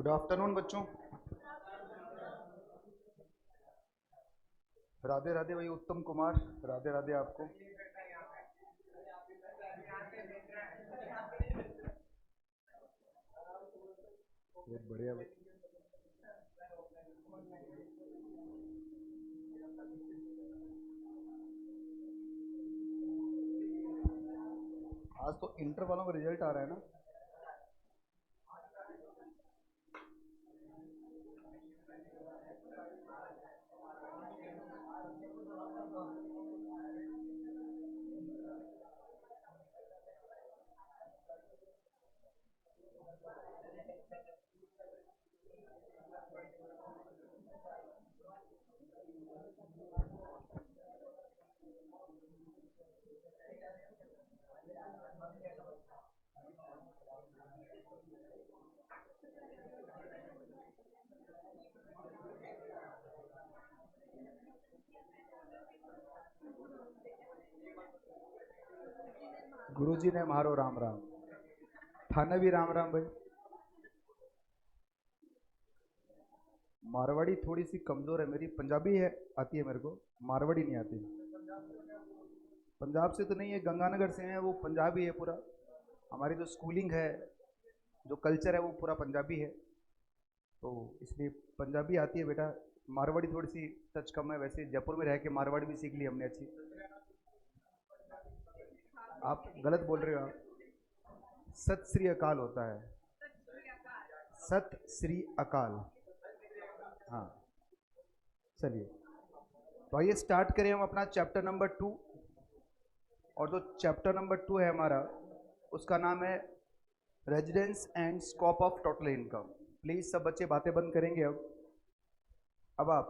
Good afternoon बच्चों। राधे राधे भाई उत्तम कुमार, राधे राधे आपको। बहुत बढ़िया भाई। आज तो इंटर वालों का रिजल्ट आ रहा है ना। गुरुजी ने मारो राम राम, थाने भी राम राम भाई। मारवाड़ी थोड़ी सी कमजोर है मेरी, पंजाबी है आती है मेरे को, मारवाड़ी नहीं आती। पंजाब से तो नहीं है, गंगानगर से है, वो पंजाबी है पूरा। हमारी जो स्कूलिंग है, जो कल्चर है वो पूरा पंजाबी है, तो इसलिए पंजाबी आती है बेटा। मारवाड़ी थोड़ी सी टच कम है, वैसे जयपुर में रह के मारवाड़ी भी सीख ली हमने अच्छी। आप गलत बोल रहे हो। आप सत श्री अकाल होता है, सत श्री अकाल। हाँ, चलिए तो आइए स्टार्ट करें हम अपना चैप्टर नंबर 2। और जो चैप्टर नंबर 2 है हमारा, उसका नाम है residence and scope of total income. Please सब बच्चे बातें बंद करेंगे। अब आप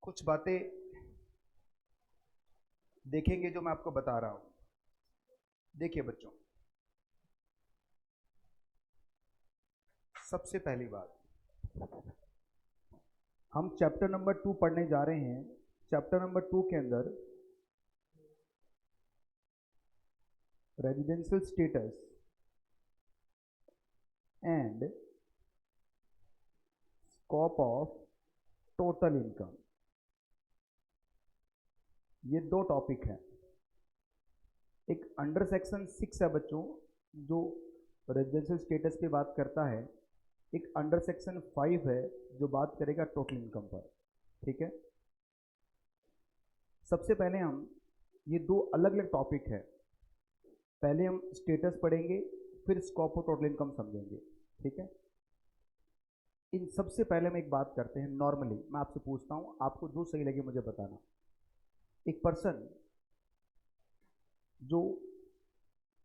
कुछ बातें देखेंगे जो मैं आपको बता रहा हूं। देखिए बच्चों, सबसे पहली बात, हम चैप्टर नंबर 2 पढ़ने जा रहे हैं। चैप्टर नंबर 2 के अंदर residential status and scope of total income, ये दो टॉपिक हैं। एक अंडर सेक्शन 6 है बच्चों, जो रेजिडेंशियल स्टेटस पे बात करता है। एक अंडर सेक्शन 5 है जो बात करेगा टोटल इनकम पर। ठीक है, सबसे पहले हम ये दो अलग अलग टॉपिक है, पहले हम स्टेटस पढ़ेंगे, फिर स्कोप ऑफ टोटल इनकम समझेंगे। ठीक है, इन सबसे पहले हम एक बात करते हैं। नॉर्मली मैं आपसे पूछता हूं, आपको जो सही लगे मुझे बताना। एक पर्सन जो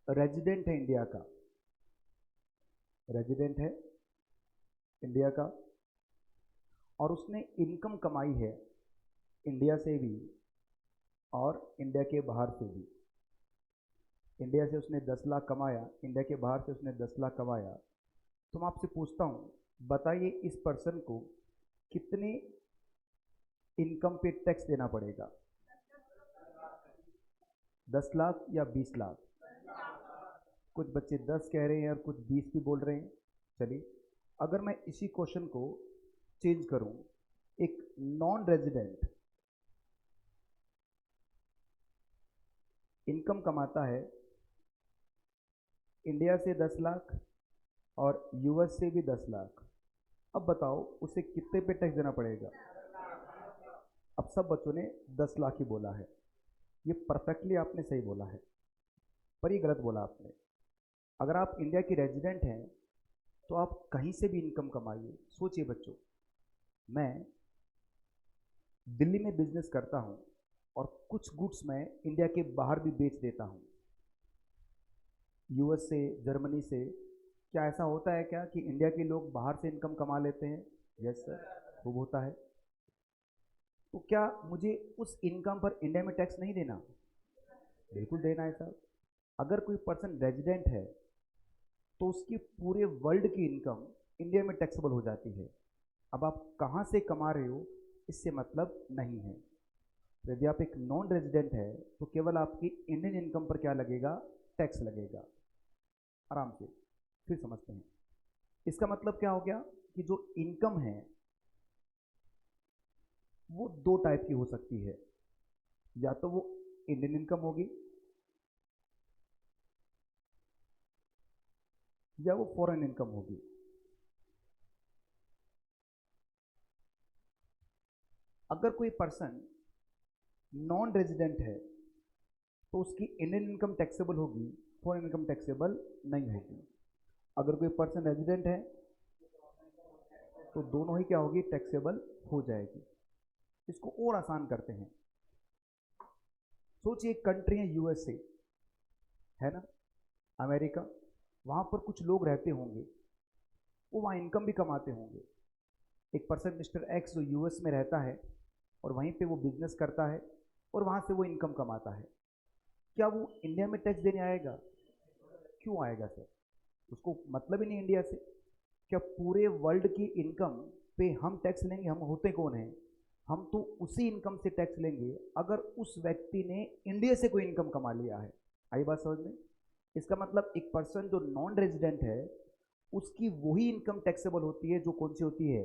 रेजिडेंट है इंडिया का, रेजिडेंट है इंडिया का, और उसने इनकम कमाई है इंडिया से भी और इंडिया के बाहर से भी। इंडिया से उसने 10 लाख कमाया, इंडिया के बाहर से उसने 10 लाख कमाया। तो मैं आपसे पूछता हूँ, बताइए इस पर्सन को कितने इनकम पे टैक्स देना पड़ेगा? 10 लाख या 20 लाख? कुछ बच्चे 10 कह रहे हैं और कुछ 20 भी बोल रहे हैं। चलिए, अगर मैं इसी क्वेश्चन को चेंज करूं, एक नॉन रेजिडेंट इनकम कमाता है इंडिया से 10 लाख और यूएस से भी 10 लाख, अब बताओ उसे कितने पे टैक्स देना पड़ेगा? अब सब बच्चों ने 10 लाख ही बोला है। ये परफेक्टली आपने सही बोला है, पर ये गलत बोला आपने। अगर आप इंडिया की रेजिडेंट हैं तो आप कहीं से भी इनकम कमाइए। सोचिए बच्चों, मैं दिल्ली में बिजनेस करता हूं और कुछ गुड्स मैं इंडिया के बाहर भी बेच देता हूं, यूएस से, जर्मनी से। क्या ऐसा होता है क्या कि इंडिया के लोग बाहर से इनकम कमा लेते हैं? यस सर, खूब होता है। तो क्या मुझे उस इनकम पर इंडिया में टैक्स नहीं देना? बिल्कुल देना है सर। अगर कोई पर्सन रेजिडेंट है तो उसकी पूरे वर्ल्ड की इनकम इंडिया में टैक्सेबल हो जाती है। अब आप कहाँ से कमा रहे हो इससे मतलब नहीं है। यदि आप एक नॉन रेजिडेंट है तो केवल आपकी इंडियन इनकम पर क्या लगेगा? टैक्स लगेगा। आराम से फिर समझते हैं। इसका मतलब क्या हो गया उसकी जो इनकम है वो दो टाइप की हो सकती है, या तो वो इंडियन इनकम होगी या वो फॉरेन इनकम होगी। अगर कोई पर्सन नॉन रेजिडेंट है तो उसकी इंडियन इनकम टैक्सेबल होगी, फॉरेन इनकम टैक्सेबल नहीं होगी। अगर कोई पर्सन रेजिडेंट है तो दोनों ही क्या होगी, टैक्सेबल हो जाएगी। इसको और आसान करते हैं। सोचिए एक कंट्री है यूएसए, है ना, अमेरिका। वहां पर कुछ लोग रहते होंगे, वो वहां इनकम भी कमाते होंगे। एक पर्सन मिस्टर एक्स जो यूएस में रहता है और वहीं पे वो बिजनेस करता है और वहां से वो इनकम कमाता है, क्या वो इंडिया में टैक्स देने आएगा? क्यों आएगा सर? उसको मतलब ही नहीं इंडिया से। क्या पूरे वर्ल्ड की इनकम पे हम टैक्स लेंगे? हम होते कौन हैं? हम तो उसी इनकम से टैक्स लेंगे अगर उस व्यक्ति ने इंडिया से कोई इनकम कमा लिया है। आई बात समझ में? इसका मतलब एक पर्सन जो नॉन रेजिडेंट है उसकी वही इनकम टैक्सेबल होती है जो कौन सी होती है,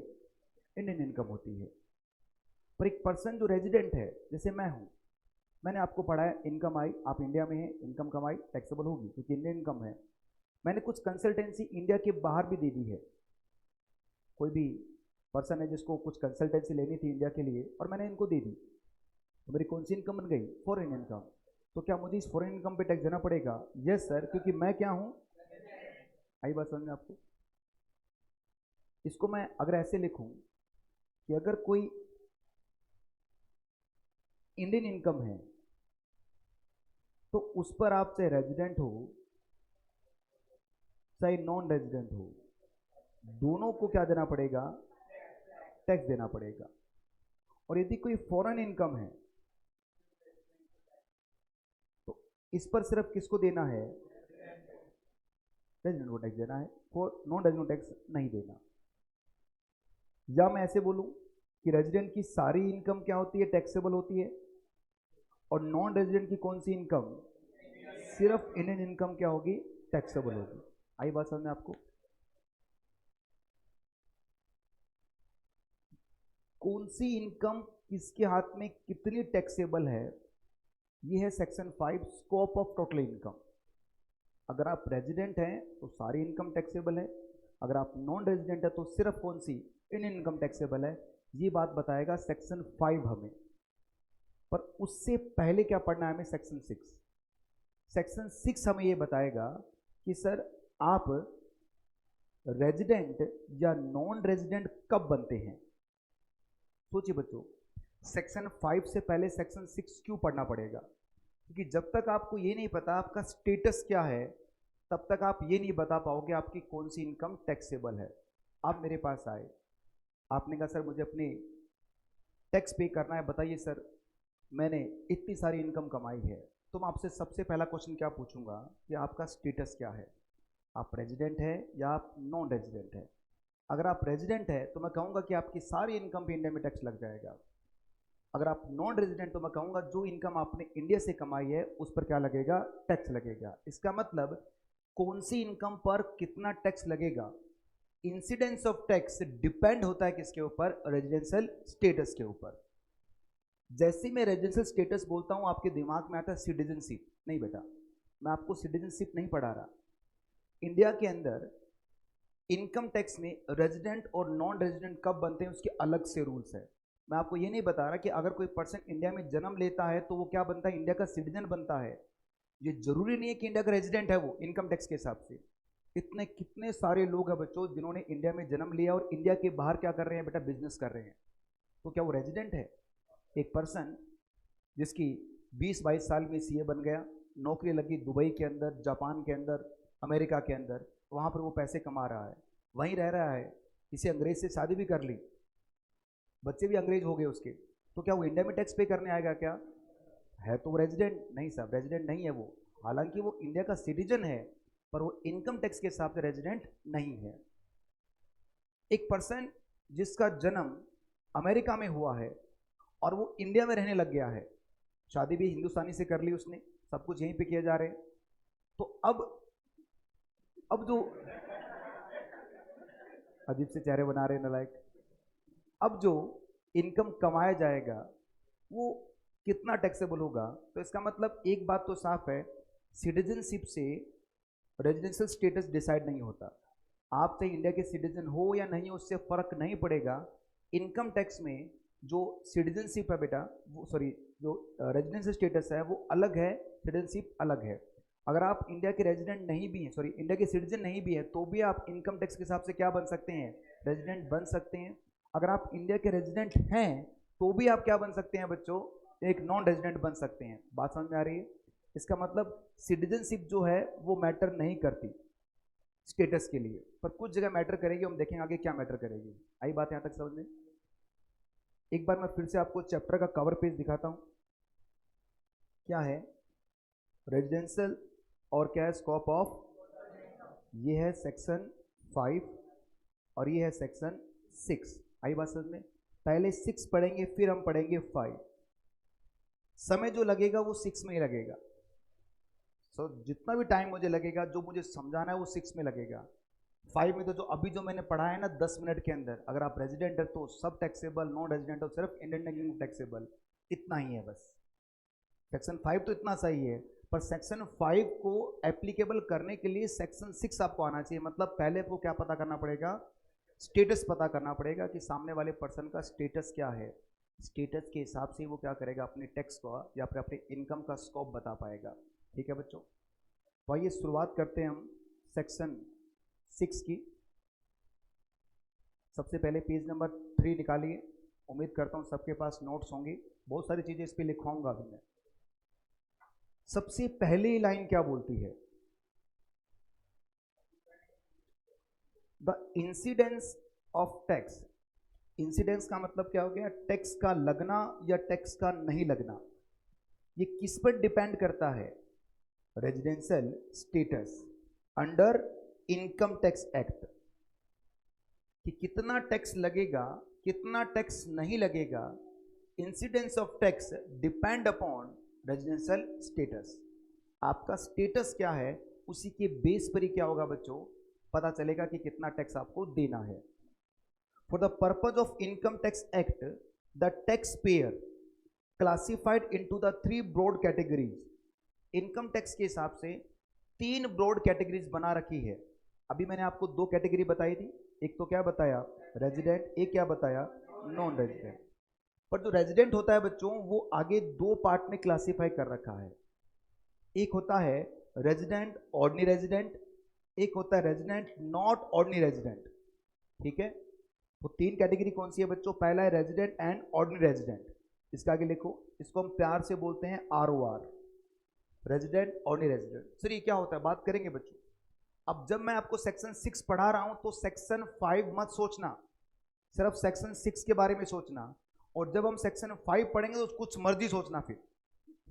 इंडियन इनकम होती है। पर एक पर्सन जो रेजिडेंट है, जैसे मैं हूं, मैंने आपको पढ़ाया इनकम आई, आप इंडिया में हैं, इनकम कमाई, टैक्सेबल होगी क्योंकि इंडियन इनकम है। मैंने कुछ कंसल्टेंसी इंडिया के बाहर भी दे दी है। कोई भी पर्सन है जिसको कुछ कंसल्टेंसी लेनी थी इंडिया के लिए और मैंने इनको दे दी, तो मेरी कौन सी इनकम बन गई, फॉरेन इनकम। तो क्या मुझे इस फॉरेन इनकम पे टैक्स देना पड़ेगा? यस सर, क्योंकि मैं क्या हूं। आई बात समझ में आपको? इसको मैं अगर ऐसे लिखूं कि अगर कोई इंडियन इनकम है तो उस पर आप चाहे रेजिडेंट हो चाहे नॉन रेजिडेंट हो, दोनों को क्या देना पड़ेगा, टैक्स देना पड़ेगा। और यदि कोई फॉरेन इनकम है तो इस पर सिर्फ किसको देना है, रेजिडेंट को टैक्स देना है, फॉर नॉन रेजिडेंट टैक्स नहीं देना। या मैं ऐसे बोलूं कि रेजिडेंट की सारी इनकम क्या होती है, टैक्सेबल होती है, और नॉन रेजिडेंट की कौन सी इनकम, सिर्फ इंडियन इनकम क्या होगी, टैक्सेबल होगी। आई बात समझ में आपको? कौन सी इनकम किसके हाथ में कितनी टैक्सेबल है, ये है section 5 scope of total income. अगर आप रेजिडेंट हैं तो सारी इनकम टैक्सेबल है, अगर आप नॉन रेजिडेंट है तो सिर्फ कौन सी, इंडियन इनकम टैक्सेबल है। ये बात बताएगा सेक्शन 5 हमें। पर उससे पहले क्या पढ़ना है हमें, सेक्शन 6। सेक्शन 6 हमें ये बताएगा कि सर आप रेजिडेंट या नॉन रेजिडेंट कब बनते हैं। सोचिए बच्चों, सेक्शन 5 से पहले सेक्शन 6 क्यों पढ़ना पड़ेगा? क्योंकि जब तक आपको ये नहीं पता आपका स्टेटस क्या है, तब तक आप ये नहीं बता पाओगे आपकी कौन सी इनकम टैक्सेबल है। आप मेरे पास आए, आपने कहा सर मुझे अपनी टैक्स पे करना है, बताइए सर मैंने इतनी सारी इनकम कमाई है। तो मैं आपसे सबसे पहला क्वेश्चन क्या पूछूंगा कि आपका स्टेटस क्या है, आप रेजिडेंट है या आप नॉन रेजिडेंट है। अगर आप रेजिडेंट है तो मैं कहूँगा कि आपकी सारी इनकम पे इंडिया में टैक्स लग जाएगा। अगर आप नॉन रेजिडेंट तो मैं कहूँगा जो इनकम आपने इंडिया से कमाई है उस पर क्या लगेगा, टैक्स लगेगा। इसका मतलब कौन सी इनकम पर कितना टैक्स लगेगा, इंसिडेंस ऑफ टैक्स डिपेंड होता है किसके ऊपर, रेजिडेंशियल स्टेटस के ऊपर। जैसे मैं रेजिडेंशियल स्टेटस बोलता हूँ आपके दिमाग में आता है सिटीजनशिप। नहीं बेटा, मैं आपको सिटीजनशिप नहीं पढ़ा रहा। इंडिया के अंदर इनकम टैक्स में रेजिडेंट और नॉन रेजिडेंट कब बनते हैं उसके अलग से रूल्स है। मैं आपको ये नहीं बता रहा कि अगर कोई पर्सन इंडिया में जन्म लेता है तो वो क्या बनता है, इंडिया का सिटीजन बनता है। ये जरूरी नहीं है कि इंडिया का रेजिडेंट है वो इनकम टैक्स के हिसाब से। इतने कितने सारे लोग हैं बच्चों जिन्होंने इंडिया में जन्म लिया और इंडिया के बाहर क्या कर रहे हैं बेटा, बिजनेस कर रहे हैं। तो क्या वो रेजिडेंट है? एक पर्सन जिसकी 20-22 साल में सीए बन गया, नौकरी लगी दुबई के अंदर, जापान के अंदर, अमेरिका के अंदर, वहाँ पर वो पैसे कमा रहा है, वहीं रह रहा है, किसी अंग्रेज से शादी भी कर ली, बच्चे भी अंग्रेज हो गए उसके, तो क्या वो इंडिया में टैक्स पे करने आएगा क्या? है तो वो रेजिडेंट नहीं साहब, रेजिडेंट नहीं है वो। हालांकि वो इंडिया का सिटीजन है पर वो इनकम टैक्स के हिसाब से रेजिडेंट नहीं है। एक पर्सन जिसका जन्म अमेरिका में हुआ है और वो इंडिया में रहने लग गया है, शादी भी हिंदुस्तानी से कर ली उसने, सब कुछ यहीं पे किया जा रहे हैं, तो अब जो अजीब से चेहरे बना रहे नालायक। अब जो इनकम कमाया जाएगा वो कितना टैक्सेबल होगा? तो इसका मतलब एक बात तो साफ है, सिटीजनशिप से रेजिडेंशियल स्टेटस डिसाइड नहीं होता। आप चाहे इंडिया के सिटीजन हो या नहीं, उससे फर्क नहीं पड़ेगा। इनकम टैक्स में जो सिटीजनशिप है बेटा, वो सॉरी जो रेजिडेंशियल स्टेटस है वो अलग है, सिटीजनशिप अलग है। अगर आप इंडिया के रेजिडेंट नहीं भी हैं, सॉरी इंडिया के सिटीजन नहीं भी हैं, तो भी आप इनकम टैक्स के हिसाब से क्या बन सकते हैं? रेजिडेंट बन सकते हैं। अगर आप इंडिया के रेजिडेंट हैं तो भी आप क्या बन सकते हैं बच्चों? एक नॉन रेजिडेंट बन सकते हैं। बात समझ में आ रही है? इसका मतलब सिटीजनशिप जो है वो मैटर नहीं करती स्टेटस के लिए, पर कुछ जगह मैटर करेगी। हम देखेंगे आगे क्या मैटर करेगी। आई बात यहां तक समझ में? एक बार मैं फिर से आपको चैप्टर का कवर पेज दिखाता हूं। क्या है रेजिडेंशियल और क्या है स्कोप ऑफ? ये है सेक्शन 5 और ये है सेक्शन 6। आई बात समझ में? पहले 6 पढ़ेंगे फिर हम पढ़ेंगे 5। समय जो लगेगा वो 6 में ही लगेगा। सो जितना भी टाइम मुझे लगेगा, जो मुझे समझाना है वो 6 में लगेगा। 5 में तो जो अभी जो मैंने पढ़ा है ना 10 मिनट के अंदर, अगर आप रेजिडेंट है तो सब टैक्सेबल, नॉन रेजिडेंट हो सिर्फ इंडियन इनकम टैक्सेबल, इतना ही है बस। सेक्शन 5 तो इतना सही है, पर सेक्शन 5 को एप्लीकेबल करने के लिए सेक्शन 6 आपको आना चाहिए। मतलब पहले आपको क्या पता करना पड़ेगा? स्टेटस पता करना पड़ेगा कि सामने वाले पर्सन का स्टेटस क्या है। स्टेटस के हिसाब से वो क्या करेगा? अपने टैक्स को या फिर अपने इनकम का स्कोप बता पाएगा। ठीक है बच्चों, तो आइए शुरुआत करते हैं हम सेक्शन 6 की। सबसे पहले पेज नंबर 3 निकालिए। उम्मीद करता हूँ सबके पास नोट्स होंगे, बहुत सारी चीज़ें इस पर लिखवाऊंगा अभी मैं। सबसे पहली लाइन क्या बोलती है? The incidence of tax. Incidence का मतलब क्या हो गया? टैक्स का लगना या टैक्स का नहीं लगना। ये किस पर डिपेंड करता है? Residential status under income tax act, कि कितना टैक्स लगेगा, कितना टैक्स नहीं लगेगा। Incidence of tax depend upon residential status. आपका स्टेटस क्या है उसी के बेस पर ही क्या होगा बच्चों? पता चलेगा कि कितना टैक्स आपको देना है। For the purpose of income tax act, the tax payer classified into the 3 broad categories. Income tax के हिसाब से 3 ब्रॉड कैटेगरीज बना रखी है। अभी मैंने आपको 2 कैटेगरी बताई थी, एक तो क्या बताया? रेजिडेंट, एक क्या बताया? Non resident. पर जो रेजिडेंट होता है बच्चों वो आगे 2 पार्ट में क्लासिफाई कर रखा है। एक होता है रेजिडेंट ऑर्डिनरी रेजिडेंट, एक होता है रेजिडेंट नॉट ऑर्डिनरी रेजिडेंट। ठीक है, तो 3 कैटेगरी कौन सी है बच्चों? पहला है रेजिडेंट एंड ऑर्डिनरी रेजिडेंट। इसका आगे लिखो, इसको हम प्यार से बोलते हैं ROR, resident ordinary resident. Sir ये क्या होता है? बात करेंगे बच्चों। अब जब मैं आपको सेक्शन 6 पढ़ा रहा हूं तो सेक्शन 5 मत सोचना, सिर्फ सेक्शन 6 के बारे में सोचना। और जब हम सेक्शन 5 पढ़ेंगे तो कुछ मर्जी सोचना, फिर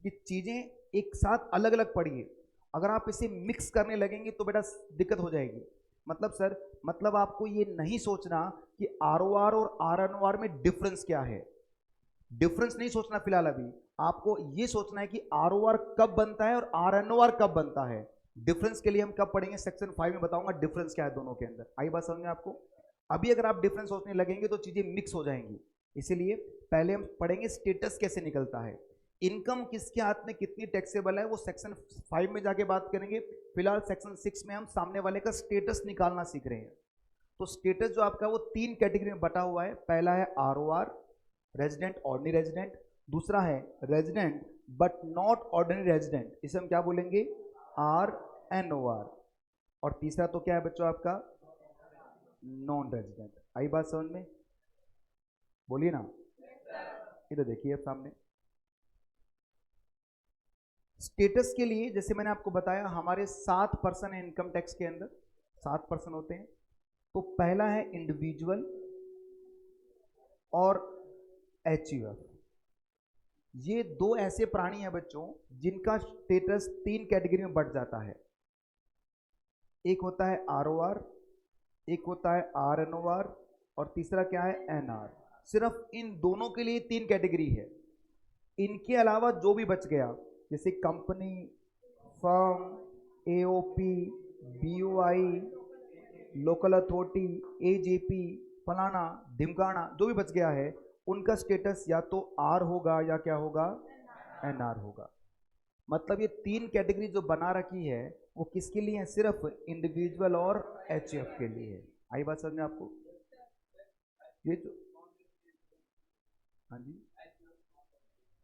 कि चीजें एक साथ अलग अलग पढ़िए। अगर आप इसे मिक्स करने लगेंगे तो बेटा दिक्कत हो जाएगी। मतलब सर, मतलब आपको ये नहीं सोचना कि ROR और RNOR में डिफरेंस क्या है, डिफरेंस नहीं सोचना फिलहाल। अभी आपको ये सोचना है कि ROR कब बनता है और RNOR कब बनता है। डिफरेंस के लिए हम कब पढ़ेंगे? सेक्शन 5 में बताऊंगा डिफरेंस क्या है दोनों के अंदर। आई बात समझ में आपको? अभी अगर आप डिफरेंस सोचने लगेंगे तो चीजें मिक्स हो जाएंगी, इसीलिए पहले हम पढ़ेंगे स्टेटस कैसे निकलता है, इनकम किसके हाथ में कितनी टैक्सेबल है, वो सेक्शन 5 में जाके बात करेंगे। फिलहाल सेक्शन 6 में हम सामने वाले का स्टेटस निकालना सीख रहे हैं। तो स्टेटस जो आपका वो 3 कैटेगरी में बटा हुआ है। पहला है ROR, रेजिडेंट ऑर्डिनरी रेजिडेंट। दूसरा है resident but not ordinary resident, इसे हम क्या बोलेंगे? RNOR। और तीसरा तो क्या है बच्चों आपका? Non resident. आई बात समझ में? बोलिए ना, इधर देखिए सामने। स्टेटस के लिए जैसे मैंने आपको बताया हमारे 7 पर्सन है इनकम टैक्स के अंदर, 7 पर्सन होते हैं। तो पहला है इंडिविजुअल और HUF। ये 2 ऐसे प्राणी हैं बच्चों जिनका स्टेटस 3 कैटेगरी में बढ़ जाता है। एक होता है ROR, एक होता है RNOR और तीसरा क्या है? NR। सिर्फ इन दोनों के लिए 3 कैटेगरी है। इनके अलावा जो भी बच गया, जैसे company, firm, AOP, BOI, local authority, AJP, फलाना ढिमकाना जो भी बच गया है, उनका स्टेटस या तो आर होगा या क्या होगा, एनआर होगा। मतलब ये तीन कैटेगरी जो बना रखी है वो किसके लिए है, सिर्फ इंडिविजुअल और एचएफ के लिए है। आई बात समझ में आपको? ये जो, हाँ जी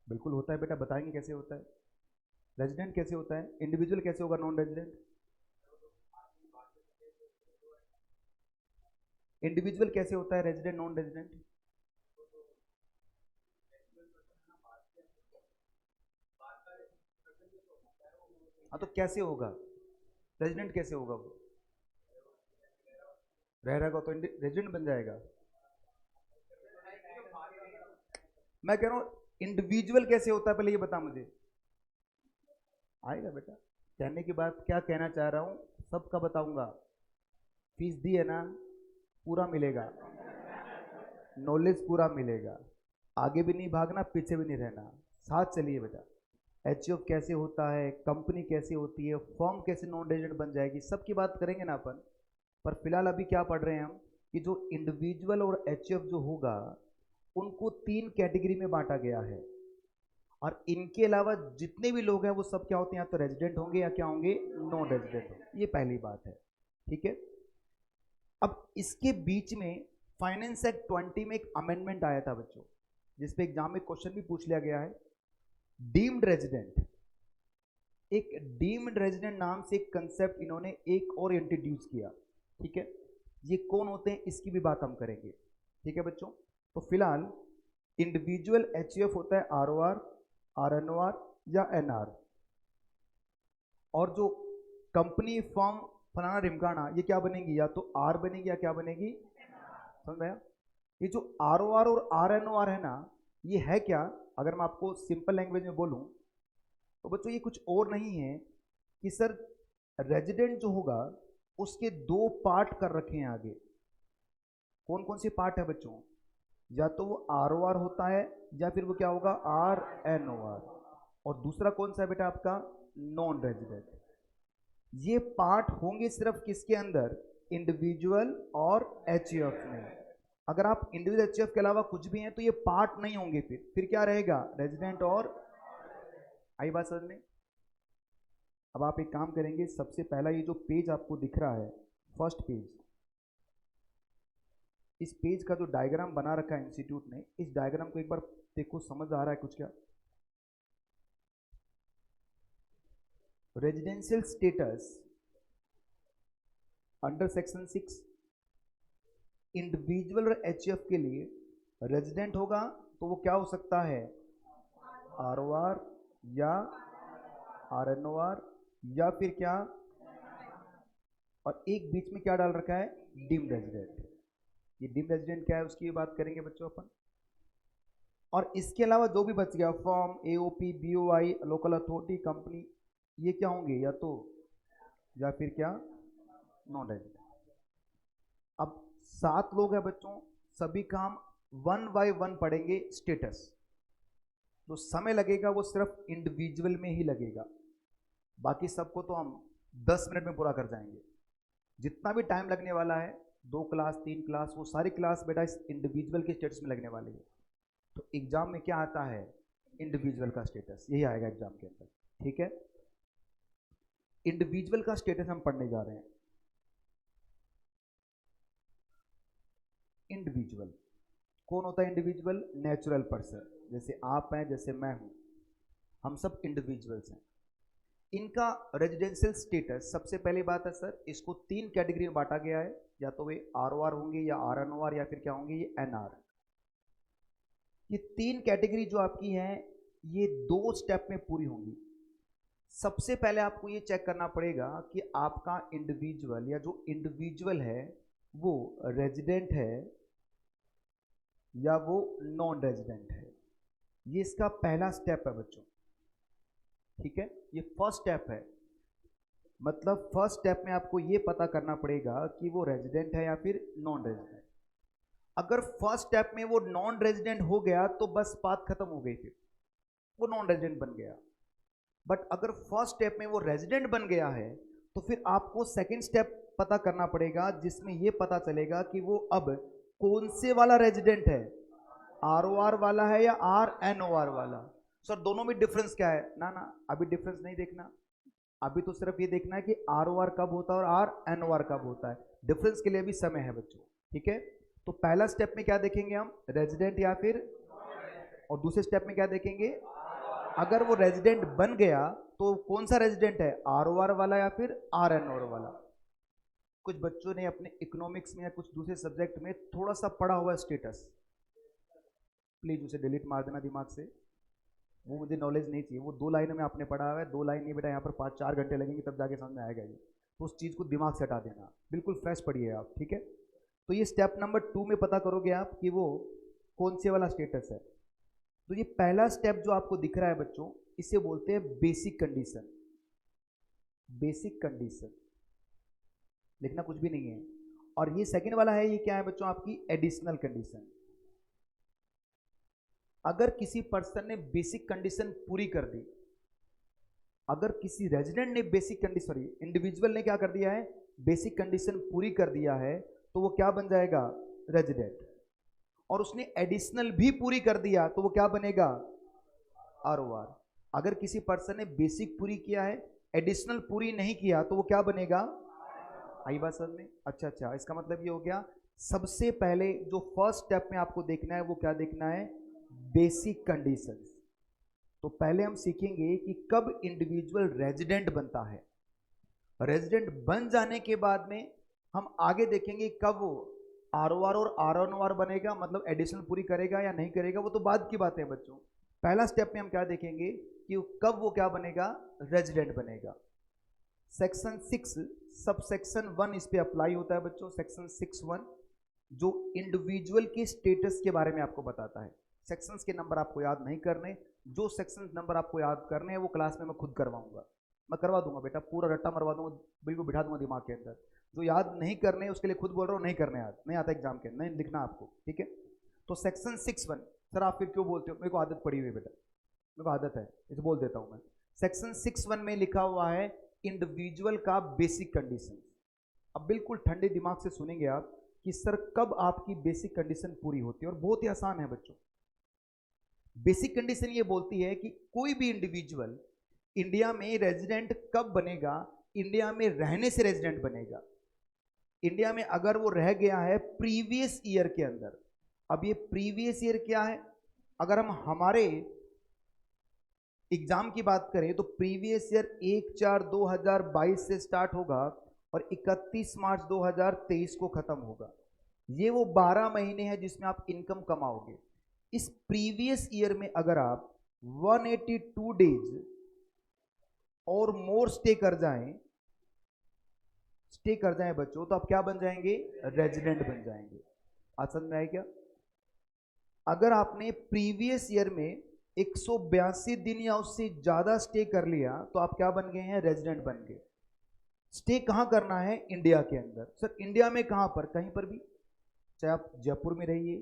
बिल्कुल होता है बेटा, बताएंगे कैसे होता है। रेजिडेंट कैसे होता है, इंडिविजुअल कैसे होगा, नॉन रेजिडेंट। इंडिविजुअल कैसे होता है, रेजिडेंट नॉन रेजिडेंट। हाँ तो कैसे होगा, रेजिडेंट कैसे होगा, वो रह रहेगा तो रेजिडेंट बन जाएगा। मैं कह रहा हूं इंडिविजुअल कैसे होता है, पहले ये बता मुझे। आएगा बेटा, कहने की बात क्या कहना चाह रहा हूं सबका बताऊंगा। फीस दी है ना, पूरा मिलेगा, नॉलेज पूरा मिलेगा, आगे भी नहीं भागना पीछे भी नहीं रहना, साथ चलिए बेटा। एचयूएफ कैसे होता है, कंपनी कैसे होती है, फॉर्म कैसे नॉन रेजिडेंट बन जाएगी, सबकी बात करेंगे ना अपन। पर फिलहाल अभी क्या पढ़ रहे हैं हम कि जो इंडिविजुअल और एचयूएफ जो होगा उनको तीन कैटेगरी में बांटा गया है, और इनके अलावा जितने भी लोग हैं वो सब क्या होते हैं, या तो रेजिडेंट होंगे या क्या होंगे, नॉन रेजिडेंट होंगे। ये पहली बात है, ठीक है। अब इसके बीच में फाइनेंस एक्ट 20 में एक अमेंडमेंट आया था बच्चों, जिसपे एग्जाम में क्वेश्चन भी पूछ लिया गया है। डीम्ड रेजिडेंट, एक डीम्ड रेजिडेंट नाम से एक कंसेप्ट इन्होंने एक और इंट्रोड्यूस किया, ठीक है। ये कौन होते हैं इसकी भी बात हम करेंगे, ठीक है बच्चों। तो फिलहाल इंडिविजुअल एचयूएफ होता है आरओआर, आरएनओआर या एनआर, और जो कंपनी फॉर्म फलाना रिमकाना ये क्या बनेगी, या तो आर बनेगी या क्या बनेगी, समझ में आया? ये जो आरओआर और आरएनओआर है ना, ये है क्या, अगर मैं आपको सिंपल लैंग्वेज में बोलूं तो बच्चों ये कुछ और नहीं है कि सर रेजिडेंट जो होगा उसके दो पार्ट कर रखे हैं आगे। कौन कौन से पार्ट है बच्चों, या तो वो आरओआर होता है या फिर वो क्या होगा, आरएनओआर, और दूसरा कौन सा है बेटा आपका, नॉन रेजिडेंट। ये पार्ट होंगे सिर्फ किसके अंदर, इंडिविजुअल और एचयूएफ में। अगर आप इंडिविजुअल एचयूएफ के अलावा कुछ भी हैं तो ये पार्ट नहीं होंगे, फिर क्या रहेगा, रेजिडेंट और। आई बात समझ में? अब आप एक काम करेंगे, सबसे पहला ये जो पेज आपको दिख रहा है, फर्स्ट पेज, इस पेज का जो डायग्राम बना रखा है इंस्टीट्यूट ने, इस डायग्राम को एक बार देखो, समझ आ रहा है कुछ क्या। Residential status under section 6, individual और एचएफ के लिए रेजिडेंट होगा तो वो क्या हो सकता है, आरओआर या आरएनओआर या फिर क्या, और एक बीच में क्या डाल रखा है, डीम्ड रेजिडेंट। ये डीम्ड रेजिडेंट क्या है उसकी बात करेंगे बच्चों अपन। और इसके अलावा जो भी बच गया, form, AOP, BOI, local authority, company, ये क्या होंगे, या तो या फिर क्या, नॉन रेजिडेंट। अब 7 लोग हैं बच्चों, सभी काम 1 बाय 1 पढ़ेंगे स्टेटस। जो समय लगेगा वो सिर्फ इंडिविजुअल में ही लगेगा, बाकी सबको तो हम 10 मिनट में पूरा कर जाएंगे। जितना भी टाइम लगने वाला है, 2 क्लास 3 क्लास, वो सारी क्लास बेटा इस इंडिविजुअल के स्टेटस में लगने वाली है। तो एग्जाम में क्या आता है, इंडिविजुअल का स्टेटस, यही आएगा एग्जाम के अंदर, ठीक है। इंडिविजुअल का स्टेटस हम पढ़ने जा रहे हैं। इंडिविजुअल कौन होता है, इंडिविजुअल नेचुरल पर्सन, जैसे आप हैं, जैसे मैं हूं, हम सब इंडिविजुअल्स हैं। इनका रेजिडेंशियल स्टेटस, सबसे पहली बात है सर, इसको 3 कैटेगरी में बांटा गया है, या तो वे आरओआर होंगे या आरएनओआर या फिर क्या होंगे, ये एनआर। ये 3 कैटेगरी जो आपकी हैं ये 2 स्टेप में पूरी होंगी। सबसे पहले आपको ये चेक करना पड़ेगा कि आपका इंडिविजुअल या जो इंडिविजुअल है वो रेजिडेंट है या वो नॉन रेजिडेंट है। ये इसका पहला स्टेप है बच्चों, ठीक है, ये फर्स्ट स्टेप है। मतलब फर्स्ट स्टेप में आपको ये पता करना पड़ेगा कि वो रेजिडेंट है या फिर नॉन रेजिडेंट। अगर फर्स्ट स्टेप में वो नॉन रेजिडेंट हो गया तो बस बात खत्म हो गई, फिर वो नॉन रेजिडेंट बन गया। बट अगर फर्स्ट स्टेप में वो रेजिडेंट बन गया है तो फिर आपको सेकेंड स्टेप पता करना पड़ेगा जिसमें ये पता चलेगा कि वो अब कौन से वाला रेजिडेंट है, ROR वाला है या RNOR वाला। सर दोनों में डिफरेंस क्या है? ना ना, अभी डिफरेंस नहीं देखना, अभी तो सिर्फ ये देखना है कि ROR कब होता है और RNOR कब होता है। डिफरेंस के लिए भी समय है बच्चों, ठीक है। तो पहला स्टेप में क्या देखेंगे हम, रेजिडेंट या फिर, और दूसरे स्टेप में क्या देखेंगे, अगर वो रेजिडेंट बन गया तो कौन सा रेजिडेंट है, ROR वाला या फिर RNOR वाला। कुछ बच्चों ने अपने इकोनॉमिक्स में या कुछ दूसरे सब्जेक्ट में थोड़ा सा पढ़ा हुआ स्टेटस, प्लीज उसे डिलीट मार देना दिमाग से, वो मुझे नॉलेज नहीं चाहिए। वो 2 लाइनों में आपने पढ़ा हुआ है, 2 लाइन नहीं बेटा, यहाँ पर 5-4 घंटे लगेंगे तब जाके समझ में आएगा ये, तो उस चीज़ को दिमाग से हटा देना, बिल्कुल फ्रेश पढ़िए आप, ठीक है। तो ये स्टेप नंबर 2 में पता करोगे आप कि वो कौन से वाला स्टेटस है। तो ये पहला स्टेप जो आपको दिख रहा है बच्चों, इसे बोलते हैं बेसिक कंडीशन। बेसिक कंडीशन लिखना कुछ भी नहीं है। और ये सेकंड वाला है, ये क्या है बच्चों, आपकी एडिशनल कंडीशन। अगर किसी पर्सन ने बेसिक कंडीशन पूरी कर दी, अगर किसी रेजिडेंट ने बेसिक कंडीशन, सॉरी इंडिविजुअल ने क्या कर दिया है, बेसिक कंडीशन पूरी कर दिया है, तो वो क्या बन जाएगा, रेजिडेंट। और उसने एडिशनल भी पूरी कर दिया तो वो क्या बनेगा, ROR। अगर किसी पर्सन ने बेसिक पूरी किया है, एडिशनल पूरी नहीं किया, तो वो क्या बनेगा, आई बात समझ में। अच्छा, इसका मतलब ये हो गया, सबसे पहले जो फर्स्ट स्टेप में आपको देखना है वो क्या देखना है, बेसिक कंडीशंस। तो पहले हम सीखेंगे कि कब इंडिविजुअल रेजिडेंट बनता है। रेजिडेंट बन जाने के बाद में हम आगे देखेंगे कब वो ROR और RNOR बनेगा, मतलब एडिशनल पूरी करेगा या नहीं करेगा, वो तो बाद की बात है बच्चों। पहला स्टेप में हम क्या देखेंगे कि कब वो क्या बनेगा, रेजिडेंट बनेगा। सेक्शन 6 सब सेक्शन 1 इस पे अप्लाई होता है बच्चों। सेक्शन 6(1) जो इंडिविजुअल के स्टेटस के बारे में आपको बताता है। सेक्शंस के नंबर आपको याद नहीं करने, जो सेक्शन नंबर आपको याद करने हैं वो क्लास में मैं खुद करवाऊंगा, मैं करवा दूंगा बेटा, पूरा रट्टा मरवा दूंगा, बिल्कुल बिठा दूंगा दिमाग के अंदर। जो याद नहीं करने उसके लिए खुद बोल रहा हूँ, नहीं करने याद नहीं आता एग्जाम के, नहीं लिखना आपको, ठीक है। तो सेक्शन 6(1), सर आप फिर क्यों बोलते हो, मेरे को आदत पड़ी हुई बेटा, मेरे को आदत है, इसे बोल देता हूँ मैं। सेक्शन 6(1) में लिखा हुआ है इंडिविजुअल का बेसिक कंडीशन। अब बिल्कुल ठंडे दिमाग से सुनेंगे आप कि सर कब आपकी बेसिक कंडीशन पूरी होती है, और बहुत ही आसान है बच्चों। बेसिक कंडीशन ये बोलती है कि कोई भी इंडिविजुअल इंडिया में रेजिडेंट कब बनेगा, इंडिया में रहने से रेजिडेंट बनेगा। इंडिया में अगर वो रह गया है प्रीवियस ईयर के अंदर। अब ये प्रीवियस ईयर क्या है, अगर हम हमारे एग्जाम की बात करें तो प्रीवियस ईयर 1/4/2022 से स्टार्ट होगा और 31 मार्च 2023 को खत्म होगा। ये वो 12 महीने हैं जिसमें आप इनकम कमाओगे। इस प्रीवियस ईयर में अगर आप 182 डेज और मोर स्टे कर जाएं बच्चों, तो आप क्या बन जाएंगे, रेजिडेंट बन जाएंगे। आज समझ में आया क्या? अगर आपने प्रीवियस ईयर में 182 दिन या उससे ज्यादा स्टे कर लिया तो आप क्या बन गए हैं, रेजिडेंट बन गए। स्टे कहां करना है, इंडिया के अंदर। सर इंडिया में कहां पर, कहीं पर भी, चाहे आप जयपुर में रहिए,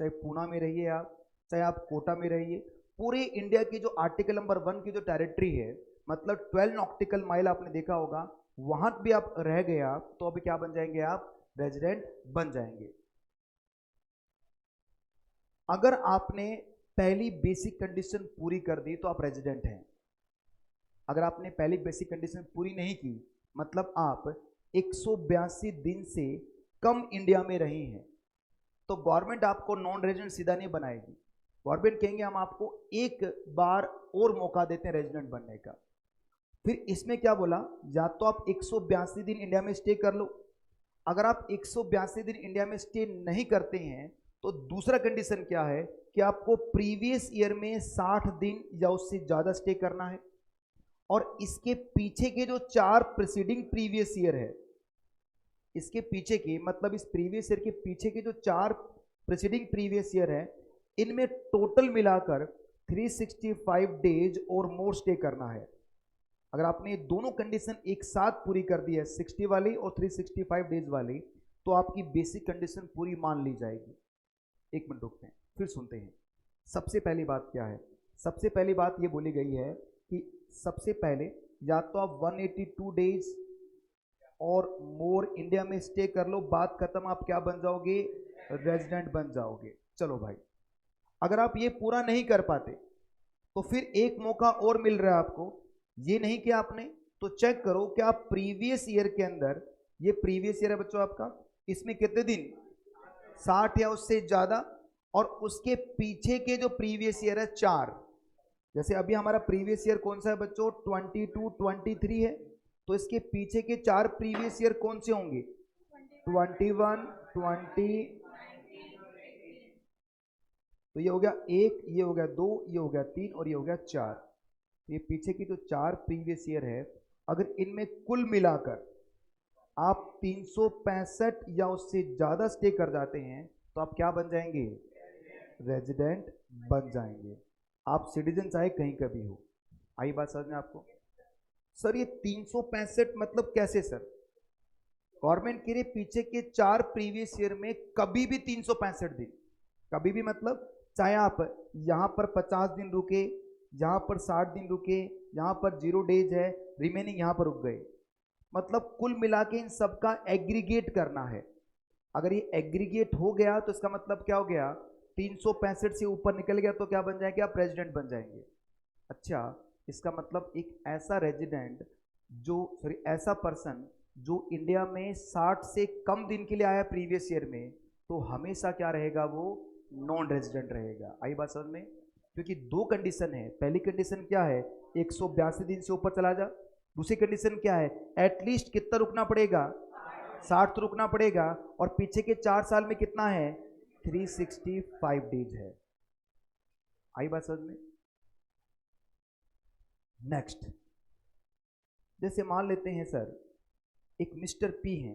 चाहे पूना में रहिए, आप चाहे आप कोटा में रहिए, पूरे इंडिया की जो आर्टिकल नंबर 1 की जो टेरिटरी है, मतलब 12 नॉटिकल माइल आपने देखा होगा, वहां भी आप रह गए आप, तो अभी क्या बन जाएंगे आप, रेजिडेंट बन जाएंगे। अगर आपने पहली बेसिक कंडीशन पूरी कर दी तो आप रेजिडेंट हैं। अगर आपने पहली बेसिक कंडीशन पूरी नहीं की, मतलब आप 182 दिन से कम इंडिया में रहे हैं, तो गवर्नमेंट आपको नॉन रेजिडेंट सीधा नहीं बनाएगी। गवर्नमेंट कहेंगे हम आपको एक बार और मौका देते हैं रेजिडेंट बनने का। फिर इसमें क्या बोला, या तो आप 182 दिन इंडिया में स्टे कर लो। अगर आप 182 दिन इंडिया में स्टे नहीं करते हैं तो दूसरा कंडीशन क्या है कि आपको प्रीवियस ईयर में 60 दिन या उससे ज्यादा स्टे करना है, और इसके पीछे के जो 4 प्रीसीडिंग प्रीवियस ईयर है, इसके पीछे के मतलब इस प्रीवियस ईयर के पीछे के जो 4 प्रीसीडिंग प्रीवियस ईयर है, इनमें टोटल मिलाकर 365 डेज और मोर स्टे करना है। अगर आपने ये दोनों कंडीशन एक साथ पूरी कर दी है, 60 वाली और 365 डेज वाली, तो आपकी बेसिक कंडीशन पूरी मान ली जाएगी। एक मिनट रुकते हैं, फिर सुनते हैं। सबसे पहली बात क्या है, सबसे पहली बात ये बोली गई है कि सबसे पहले या तो आप 182 डेज और मोर इंडिया में स्टे कर लो, बात खत्म, आप क्या बन जाओगे? रेजिडेंट बन जाओगे। चलो भाई, अगर आप ये पूरा नहीं कर पाते तो फिर एक मौका और मिल रहा है आपको। ये नहीं किया आपने तो चेक करो क्या प्रीवियस ईयर के अंदर, ये प्रीवियस ईयर है बच्चों आपका, इसमें कितने दिन? 60 या उससे ज्यादा। और उसके पीछे के जो प्रीवियस ईयर है 4, जैसे अभी हमारा प्रीवियस ईयर कौन सा है बच्चों? 22 23 है। तो इसके पीछे के 4 प्रीवियस ईयर कौन से होंगे? 21 20। तो ये हो गया 1, ये हो गया 2, ये हो गया 3 और ये हो गया 4। तो ये पीछे की जो 4 प्रीवियस ईयर है, अगर इनमें कुल मिलाकर आप 365 या उससे ज्यादा स्टे कर जाते हैं तो आप क्या बन जाएंगे? रेजिडेंट बन जाएंगे। आप सिटीजन चाहे कहीं का भी हो। आई बात समझ में आपको? सर ये 365 मतलब कैसे सर? गवर्नमेंट के लिए पीछे के 4 प्रीवियस ईयर में कभी भी 365 दिन, कभी भी मतलब चाहे आप यहां पर 50 दिन रुके, यहां पर 60 दिन रुके, यहां पर 0 डेज है, रिमेनिंग यहां पर रुक गए, मतलब कुल मिला के इन सबका एग्रीगेट करना है। अगर ये एग्रीगेट हो गया तो इसका मतलब क्या हो गया? 365 से ऊपर निकल गया तो क्या बन जाएंगे? आप रेजिडेंट बन जाएंगे। अच्छा, इसका मतलब एक ऐसा रेजिडेंट जो, सॉरी ऐसा पर्सन जो इंडिया में 60 से कम दिन के लिए आया प्रीवियस ईयर में, तो हमेशा क्या रहेगा? वो नॉन रेजिडेंट रहेगा। आई बात समझ में? क्योंकि दो कंडीशन है। पहली कंडीशन क्या है? 182 दिन से ऊपर चला जा। दूसरी कंडीशन क्या है? एटलीस्ट कितना रुकना पड़ेगा? 60 तो रुकना पड़ेगा। और पीछे के 4 साल में कितना है? 365 डेज है। आई बात समझ में? नेक्स्ट, जैसे मान लेते हैं सर एक मिस्टर पी है,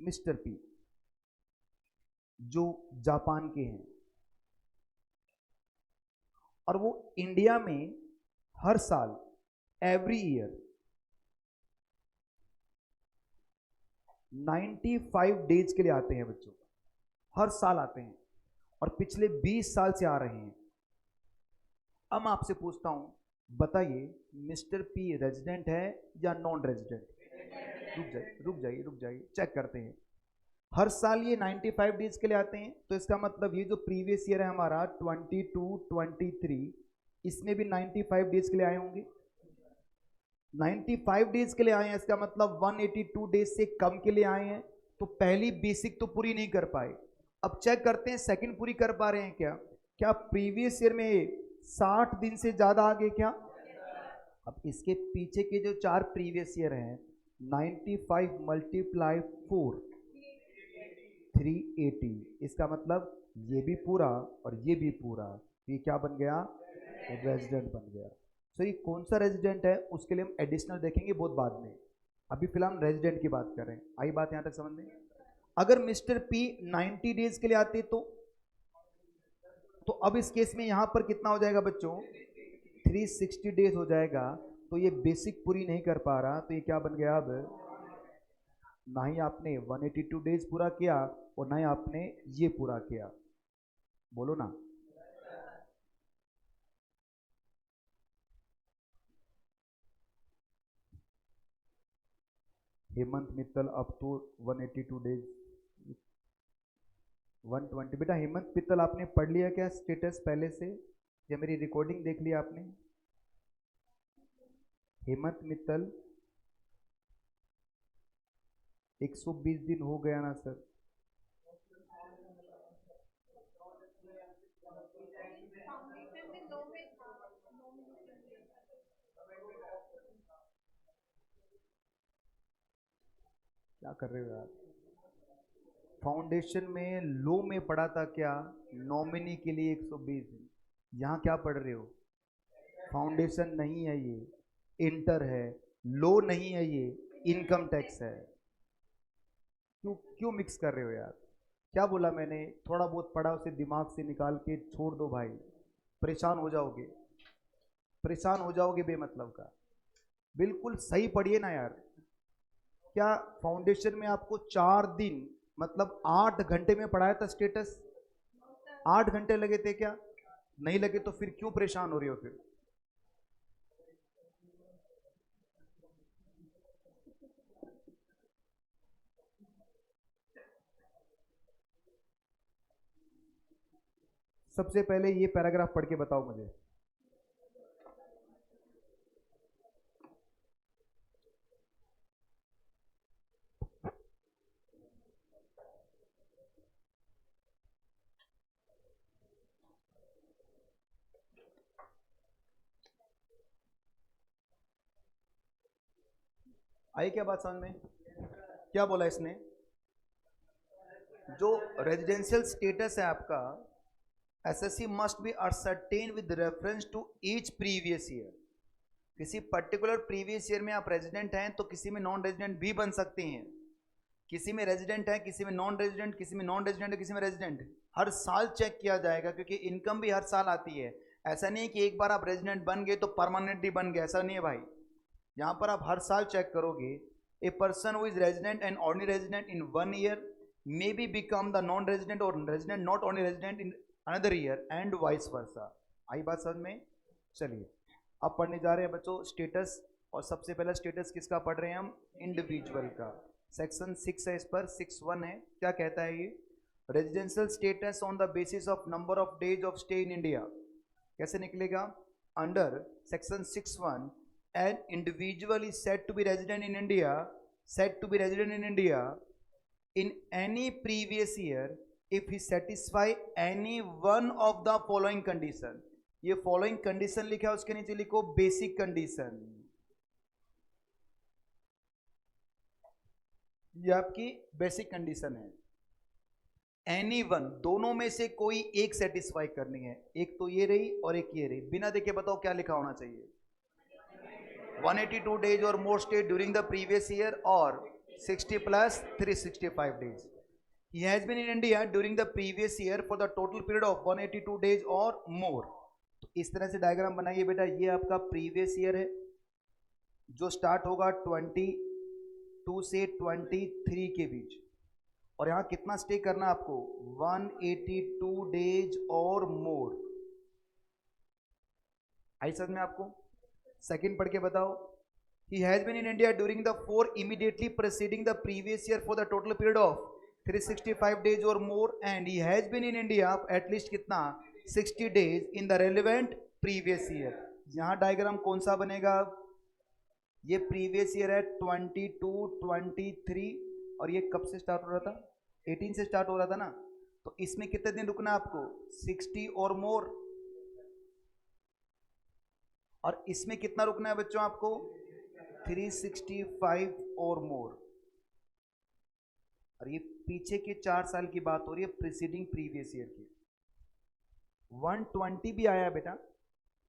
मिस्टर पी जो जापान के हैं, और वो इंडिया में हर साल, एवरी ईयर 95 डेज के लिए आते हैं बच्चों। हर साल आते हैं और पिछले 20 साल से आ रहे हैं। अब मैं आपसे पूछता हूं, बताइए मिस्टर पी रेजिडेंट है या नॉन रेजिडेंट? रुक जाइए, चेक करते हैं। हर साल ये 95 डेज के लिए आते हैं, तो इसका मतलब ये जो प्रीवियस ईयर है हमारा 22 23, इसमें भी 95 डेज के लिए आए होंगे। 95 डेज के लिए आए हैं, इसका मतलब 182 डेज से कम के लिए आए हैं। तो पहली बेसिक तो पूरी नहीं कर पाए। अब चेक करते हैं सेकंड पूरी कर पा रहे हैं क्या? क्या प्रीवियस ईयर में 60 दिन से ज्यादा आगे क्या? अब इसके पीछे के जो 4 प्रीवियस ईयर हैं, 95 मल्टीप्लाई 4, 380। इसका मतलब ये भी पूरा और ये भी पूरा, ये क्या बन गया? रेजिडेंट बन गया। सो ये कौन सा रेजिडेंट है उसके लिए हम एडिशनल देखेंगे बहुत बाद में। अभी फिलहाल रेजिडेंट की बात कर रहे हैं। आई बात यहां तक समझ में? अगर मिस्टर पी 90 डेज के लिए आते तो अब इस केस में यहां पर कितना हो जाएगा बच्चों? 360 डेज हो जाएगा। तो ये बेसिक पूरी नहीं कर पा रहा, तो ये क्या बन गया? अब ना ही आपने 182 डेज पूरा किया और ना ही आपने ये पूरा किया। बोलो ना। Hemant Mittal up to 182 days 120। बेटा हेमंत मित्तल आपने पढ़ लिया क्या स्टेटस पहले से, या मेरी रिकॉर्डिंग देख लिया आपने? हेमंत मित्तल 120 दिन हो गया ना सर? क्या कर रहे हो यार? फाउंडेशन में लो में पढ़ा था क्या? नॉमिनी के लिए 120 दिन। यहाँ क्या पढ़ रहे हो? फाउंडेशन नहीं है ये, इंटर है। लो नहीं है ये, इनकम टैक्स है। क्यों क्यों मिक्स कर रहे हो यार? क्या बोला मैंने? थोड़ा बहुत पढ़ा उसे दिमाग से निकाल के छोड़ दो भाई, परेशान हो जाओगे, परेशान हो जाओगे बेमतलब का। बिल्कुल सही पढ़िए ना यार। क्या फाउंडेशन में आपको 4 दिन मतलब 8 घंटे में पढ़ाया था स्टेटस? 8 घंटे लगे थे क्या? नहीं लगे तो फिर क्यों परेशान हो रहे हो फिर? सबसे पहले ये पैराग्राफ पढ़ के बताओ मुझे। आई क्या बात समझ में? क्या बोला इसने? जो रेजिडेंशियल स्टेटस है आपका, SSC must be ascertain with reference to each previous year. किसी पर्टिकुलर प्रीवियस ईयर में आप रेजिडेंट हैं तो किसी में नॉन रेजिडेंट भी बन सकते हैं। किसी में रेजिडेंट है, किसी में नॉन रेजिडेंट, किसी में नॉन रेजिडेंट है, किसी में रेजिडेंट। हर साल चेक किया जाएगा क्योंकि इनकम भी हर साल आती है। ऐसा नहीं कि एक बार आप रेजिडेंट बन गए तो परमानेंटली बन गए, ऐसा नहीं है भाई। यहाँ पर आप हर साल चेक करोगे। A person who is resident and ordinary resident in 1 year may be become the non resident or resident not ordinary resident in another year and vice versa. आई बात समझ में? चलिए अब पढ़ने जा रहे हैं बच्चों स्टेटस। और सबसे पहला स्टेटस किसका पढ़ रहे हैं हम? इंडिविजुअल का। सेक्शन 6 है, इस पर 6(1) है। क्या कहता है ये? Residential status on the basis of number of days of stay in India. कैसे निकलेगा? Under section 6(1) an individual is said to be resident in India, said to be resident in India in any previous year if he satisfy any one of the following condition। ये following condition लिखा है, उसके नीचे लिखो basic condition। ये आपकी basic condition है। Any one, दोनों में से कोई एक सेटिस्फाई करनी है। एक तो ये रही और एक ये रही। बिना देखे बताओ क्या लिखा होना चाहिए? 182 days or more stay during the previous year or 60 plus 365 days। He has been in India during the previous year for the total period of 182 days or more। तो इस तरह से डायग्राम बनाइए बेटा। ये आपका प्रीवियस ईयर है जो स्टार्ट होगा 22 से 23 के बीच। और यहाँ कितना स्टे करना आपको? 182 डेज और मोर। आई समझ में आपको? सेकंड पढ़ के बताओ। He has been in India during the 4 immediately preceding the previous year for the total period of 365 days or more and he has been in India at least कितना? 60 days in the relevant previous year। यहाँ diagram कौन सा बनेगा? ये previous year है 22, 23 और ये कब से स्टार्ट हो रहा था? 18 से स्टार्ट हो रहा था ना। तो इसमें कितने दिन रुकना आपको? 60 और मोर। और इसमें कितना रुकना है बच्चों आपको? 365 और मोर। और ये पीछे के 4 साल की बात हो रही है, प्रीसीडिंग प्रीवियस ईयर की। 120 भी आया है बेटा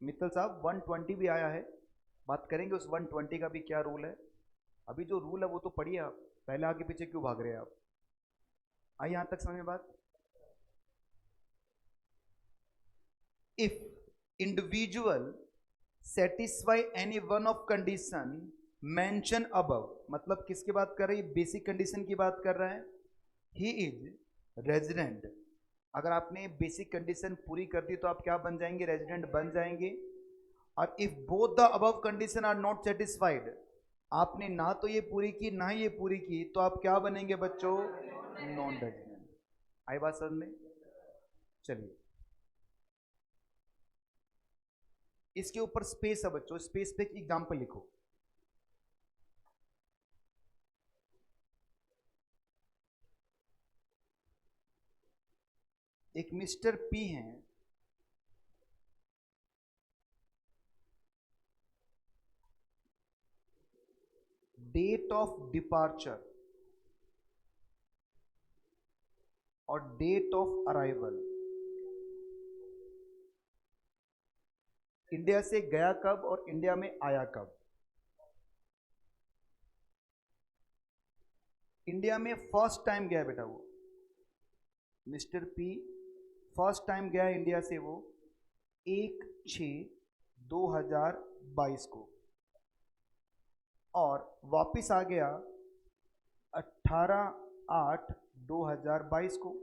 मित्तल साहब, 120 भी आया है। बात करेंगे उस 120 का भी क्या रूल है। अभी जो रूल है वो तो पढ़िए आप, पहले आगे पीछे क्यों भाग रहे हैं आप? आई यहां तक समझ में बात? If individual satisfy any one of condition mention above, मतलब किसकी बात कर रही है? बेसिक कंडीशन की बात कर रहा है। He is resident. अगर आपने बेसिक कंडीशन पूरी कर दी तो आप क्या बन जाएंगे? रेजिडेंट बन जाएंगे। और if both the above condition are not satisfied, आपने ना तो ये पूरी की ना ये पूरी की, तो आप क्या बनेंगे बच्चों? Non resident. आई बात समझ में? चलिए इसके ऊपर स्पेस है बच्चों, स्पेस पे एक एग्जाम्पल लिखो। एक मिस्टर पी हैं, डेट ऑफ डिपार्चर और डेट ऑफ अराइवल। इंडिया से गया कब और इंडिया में आया कब? इंडिया में फर्स्ट टाइम गया बेटा वो मिस्टर पी, फर्स्ट टाइम गया इंडिया से वो 1/6/2022 को, और वापिस आ गया 18/8/2022 को।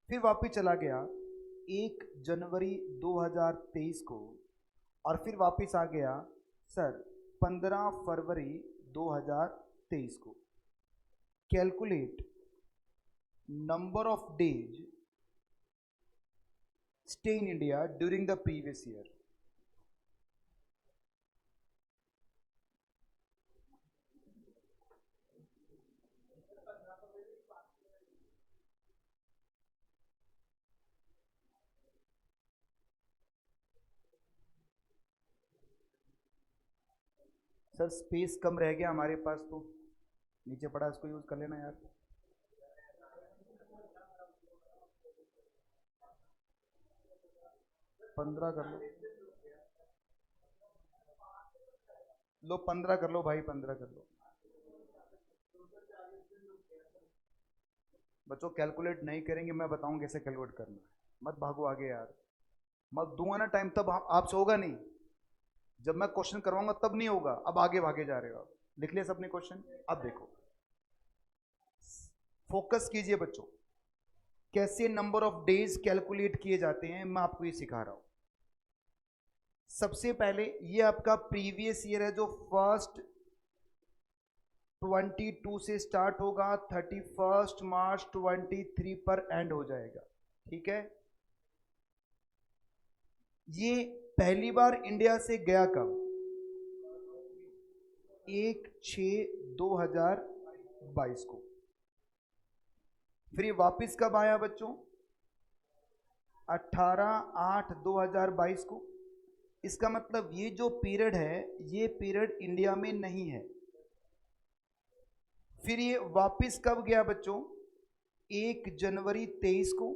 फिर वापिस चला गया 1 जनवरी 2023 को, और फिर वापिस आ गया सर 15 फरवरी 2023 को। Calculate number of days stay in India during the previous year? Sir space कम रह गया हमारे पास, तो नीचे पड़ा, इसको यूज कर लेना यार। 15 कर लो, 15 कर लो भाई, 15 कर लो। बच्चों कैलकुलेट नहीं करेंगे, मैं बताऊं कैसे कैलकुलेट करना है। मत भागो आगे यार, मत दूंगा ना टाइम तब आपसे होगा नहीं। जब मैं क्वेश्चन करवाऊंगा तब नहीं होगा। अब आगे भागे जा रहे हो आप। लिख लिया सबने क्वेश्चन? अब देखो, फोकस कीजिए बच्चों। कैसे नंबर ऑफ डेज कैलकुलेट किए जाते हैं मैं आपको ये सिखा रहा हूं। सबसे पहले ये आपका प्रीवियस ईयर है, जो फर्स्ट 22 से स्टार्ट होगा, 31 मार्च 23 पर एंड हो जाएगा। ठीक है, ये पहली बार इंडिया से गया कब? 1/6/2022 को। फिर ये वापिस कब आया बच्चों? 18/8/2022 को। इसका मतलब ये जो पीरियड है, ये पीरियड इंडिया में नहीं है। फिर ये वापिस कब गया बच्चों? 1 जनवरी 23 को।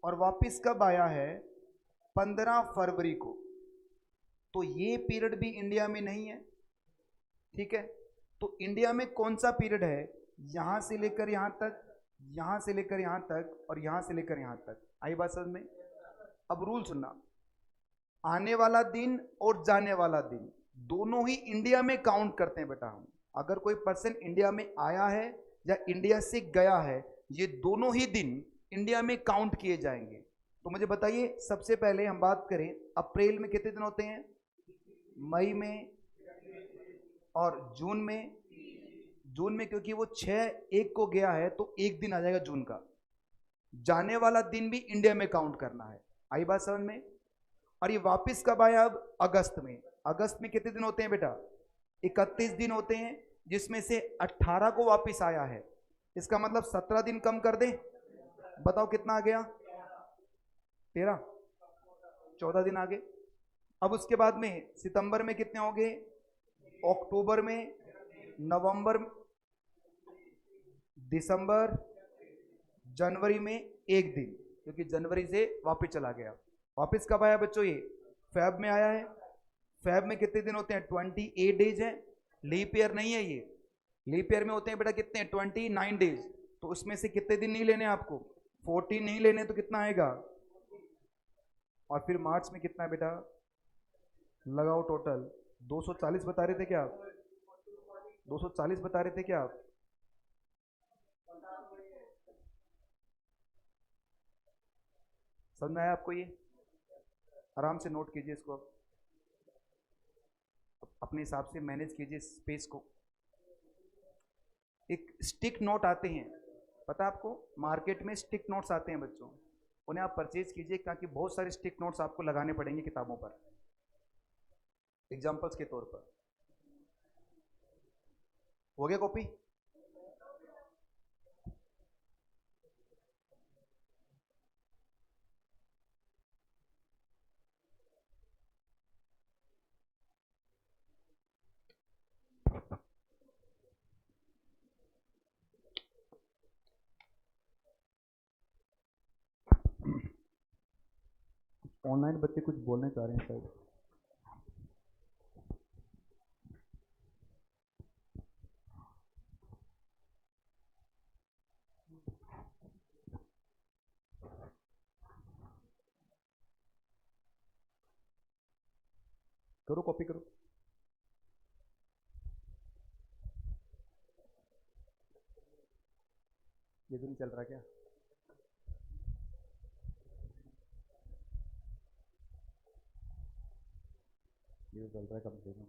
और वापिस कब आया है? 15 फरवरी को। तो ये पीरियड भी इंडिया में नहीं है। ठीक है, तो इंडिया में कौन सा पीरियड है? यहां से लेकर यहां तक, यहां से लेकर यहां तक, और यहां से लेकर यहां तक। आई बात समझ में? अब रूल सुनना, आने वाला दिन और जाने वाला दिन दोनों ही इंडिया में काउंट करते हैं बेटा हम। अगर कोई पर्सन इंडिया में आया है या इंडिया से गया है, ये दोनों ही दिन इंडिया में काउंट किए जाएंगे। तो मुझे बताइए, सबसे पहले हम बात करें, अप्रैल में कितने दिन होते हैं? मई में और जून में। जून में क्योंकि वो 6/1 को गया है तो एक दिन आ जाएगा जून का। जाने वाला दिन भी इंडिया में काउंट करना है। आई बात समझ में? और ये वापस कब आया? अब अगस्त में। अगस्त में कितने दिन होते हैं बेटा? 31 दिन होते हैं, जिसमें से 18 को वापस आया है। इसका मतलब 17 दिन कम कर दें, बताओ कितना आ गया? 13, 14 दिन आ गए। अब उसके बाद में सितंबर में कितने हो गए? अक्टूबर में, नवंबर, दिसंबर, जनवरी में एक दिन, क्योंकि जनवरी से वापस चला गया। वापस कब आया बच्चों? ये फेब में आया है। फेब में कितने दिन होते हैं? 28 डेज है। लीप ईयर नहीं है ये। लीप ईयर में होते हैं बेटा कितने? 29 डेज। तो उसमें से कितने दिन नहीं लेने आपको? 14 नहीं लेने, तो कितना आएगा? और फिर मार्च में कितना है बेटा? लगाओ टोटल। 240 बता रहे थे क्या आप? 240 बता रहे थे क्या आप? समझ में आया आपको? ये आराम से नोट कीजिए इसको, अपने हिसाब से मैनेज कीजिए स्पेस को। एक स्टिक नोट आते हैं, पता आपको? मार्केट में स्टिक नोट्स आते हैं बच्चों, उन्हें आप परचेज कीजिए, ताकि बहुत सारे स्टिक नोट्स आपको लगाने पड़ेंगे किताबों पर, एग्जाम्पल्स के तौर पर। हो गया कॉपी? ऑनलाइन बच्चे कुछ बोलने चाह रहे हैं शायद। करो कॉपी करो। ये तो नहीं चल रहा क्या? ये तो चल रहा है कम से कम।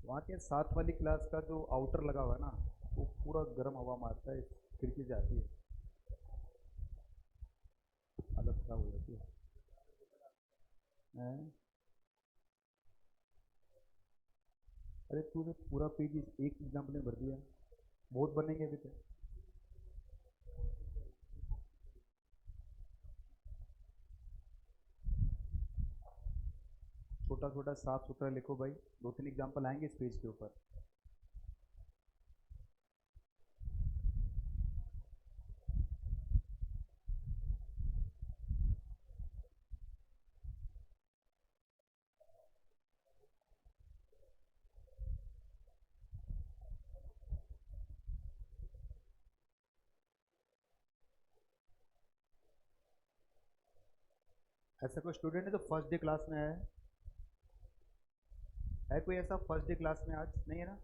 वहाँ के 7 वाली क्लास का जो आउटर लगा हुआ है ना, वो पूरा गर्म हवा मारता है, खिड़की से आती है। हैं? अरे तूने पूरा पेज एक एग्जाम्पल में भर दिया, बहुत बनेंगे अभी तो। छोटा छोटा साफ सुथरा लिखो भाई, दो तीन एग्जाम्पल आएंगे इस पेज के ऊपर। ऐसा कोई स्टूडेंट है जो फर्स्ट डे क्लास में आया है कोई ऐसा फर्स्ट डे क्लास में? आज नहीं है ना?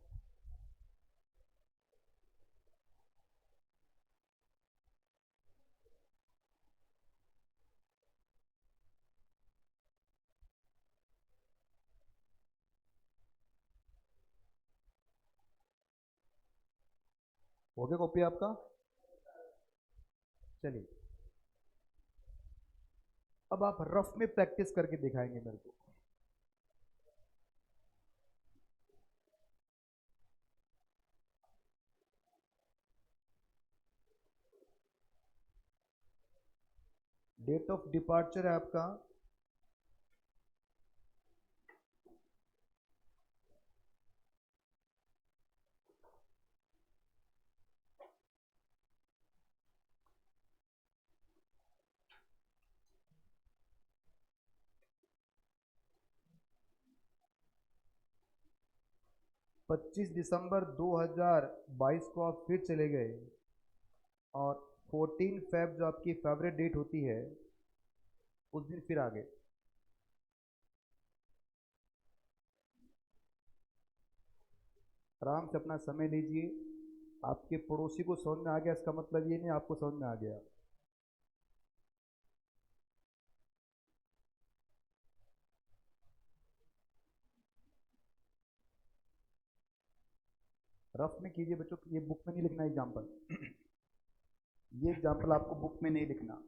हो गया कॉपी आपका? चलिए, अब आप रफ में प्रैक्टिस करके दिखाएंगे मेरे को। डेट ऑफ डिपार्चर है आपका 25 दिसंबर 2022 को आप फिर चले गए, और 14 फेब जो आपकी फेवरेट डेट होती है उस दिन फिर आ गए। आराम से अपना समय लीजिए। आपके पड़ोसी को समझ में आ गया इसका मतलब ये नहीं आपको समझ में आ गया। रफ में कीजिए बच्चों, ये बुक में नहीं लिखना एग्जाम्पल। ये एग्जाम्पल आपको बुक में नहीं लिखना।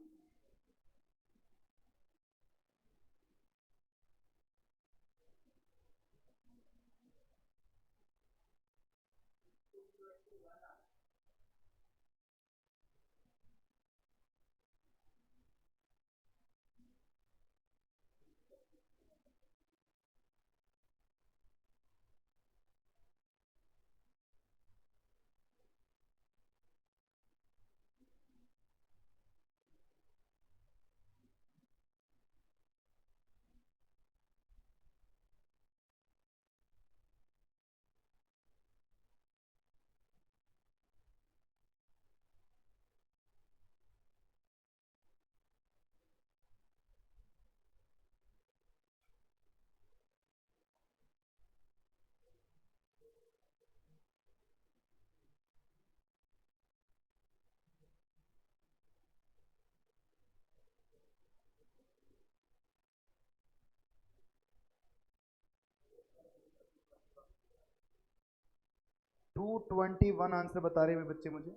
टू 21 आंसर बता रहे हैं बच्चे मुझे।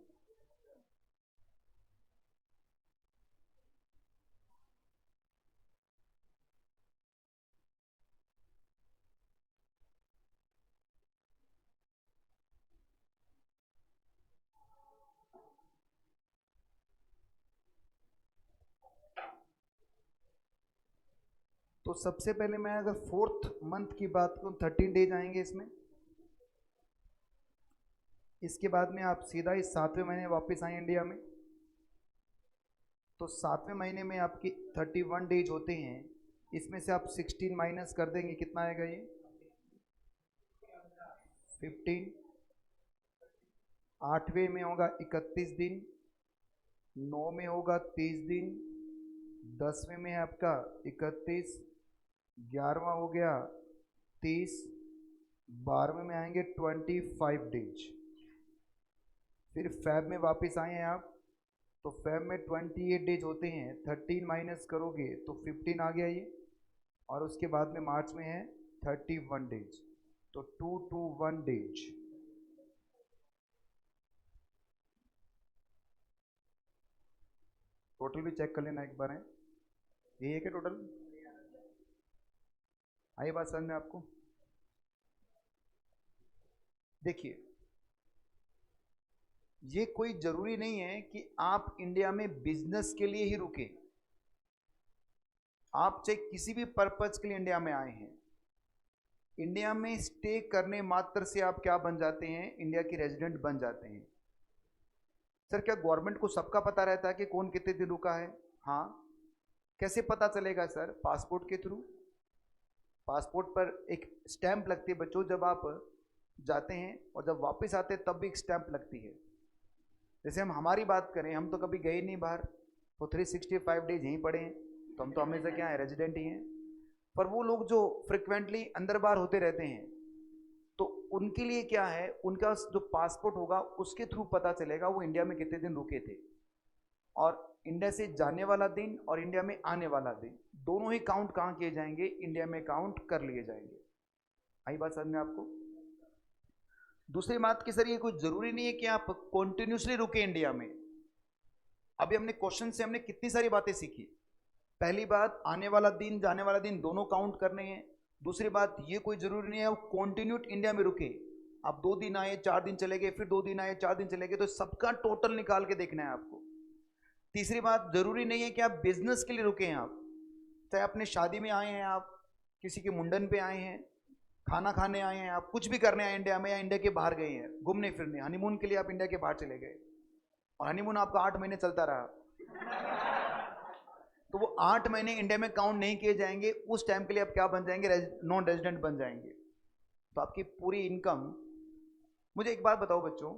तो सबसे पहले मैं अगर फोर्थ मंथ की बात करूं 13 डेज आएंगे इसमें। इसके बाद में आप सीधा इस 7वें महीने वापस आए इंडिया में, तो 7वें महीने में आपकी 31 डेज होते हैं। इसमें से आप 16 माइनस कर देंगे, कितना आएगा ये? 15। 8वें में होगा 31 दिन, 9 में होगा 30 दिन, 10वें में है आपका 31, 11वां हो गया 30, 12वें में आएंगे 25 डेज। फिर फैब में वापस आए हैं आप, तो फैब में 28 डेज होते हैं, 13 माइनस करोगे तो 15 आ गया ये। और उसके बाद में मार्च में है 31 डेज, तो 221 डेज। टोटल भी चेक कर लेना एक बार है, यही है क्या टोटल? आई बात समझ में आपको? देखिए, ये कोई जरूरी नहीं है कि आप इंडिया में बिजनेस के लिए ही रुके। आप चाहे किसी भी पर्पज के लिए इंडिया में आए हैं, इंडिया में स्टे करने मात्र से आप क्या बन जाते हैं? इंडिया के रेजिडेंट बन जाते हैं। सर क्या गवर्नमेंट को सबका पता रहता है कि कौन कितने दिन रुका है? हाँ। कैसे पता चलेगा सर? पासपोर्ट के थ्रू। पासपोर्ट पर एक स्टैंप लगती है बच्चों, जब आप जाते हैं और जब वापस आते हैं तब भी एक स्टैंप लगती है। जैसे हम हमारी बात करें, हम तो कभी गए नहीं बाहर, तो 365 डेज यहीं पड़े हैं, तो हम तो हमेशा क्या है? रेजिडेंट ही हैं। पर वो लोग जो फ्रिक्वेंटली अंदर बाहर होते रहते हैं, तो उनके लिए क्या है? उनका जो पासपोर्ट होगा उसके थ्रू पता चलेगा वो इंडिया में कितने दिन रुके थे, और इंडिया से जाने वाला दिन और इंडिया में आने वाला दिन दोनों ही काउंट कहाँ किए जाएंगे? इंडिया में काउंट कर लिए जाएंगे। आई बात समझ में आपको? दूसरी बात कि सर ये कोई जरूरी नहीं है कि आप कॉन्टिन्यूसली रुके इंडिया में। अभी हमने क्वेश्चन से हमने कितनी सारी बातें सीखी। पहली बात, आने वाला दिन जाने वाला दिन दोनों काउंट करने हैं। दूसरी बात, ये कोई जरूरी नहीं है वो कॉन्टिन्यूट इंडिया में रुके। आप 2 दिन आए 4 दिन चले गए, फिर 2 दिन आए 4 दिन चले गए, तो सबका टोटल निकाल के देखना है आपको। तीसरी बात, जरूरी नहीं है कि आप बिजनेस के लिए रुके हैं। आप चाहे अपने शादी में आए हैं, आप किसी के मुंडन पे आए हैं, खाना खाने आए हैं, आप कुछ भी करने आए इंडिया में, या इंडिया के बाहर गए हैं घूमने फिरने, हनीमून के लिए आप इंडिया के बाहर चले गए, और हनीमून आपका 8 महीने चलता रहा, तो वो 8 महीने इंडिया में काउंट नहीं किए जाएंगे। उस टाइम के लिए आप क्या बन जाएंगे? नॉन रेजिडेंट बन जाएंगे। तो आपकी पूरी इनकम, मुझे एक बात बताओ बच्चों,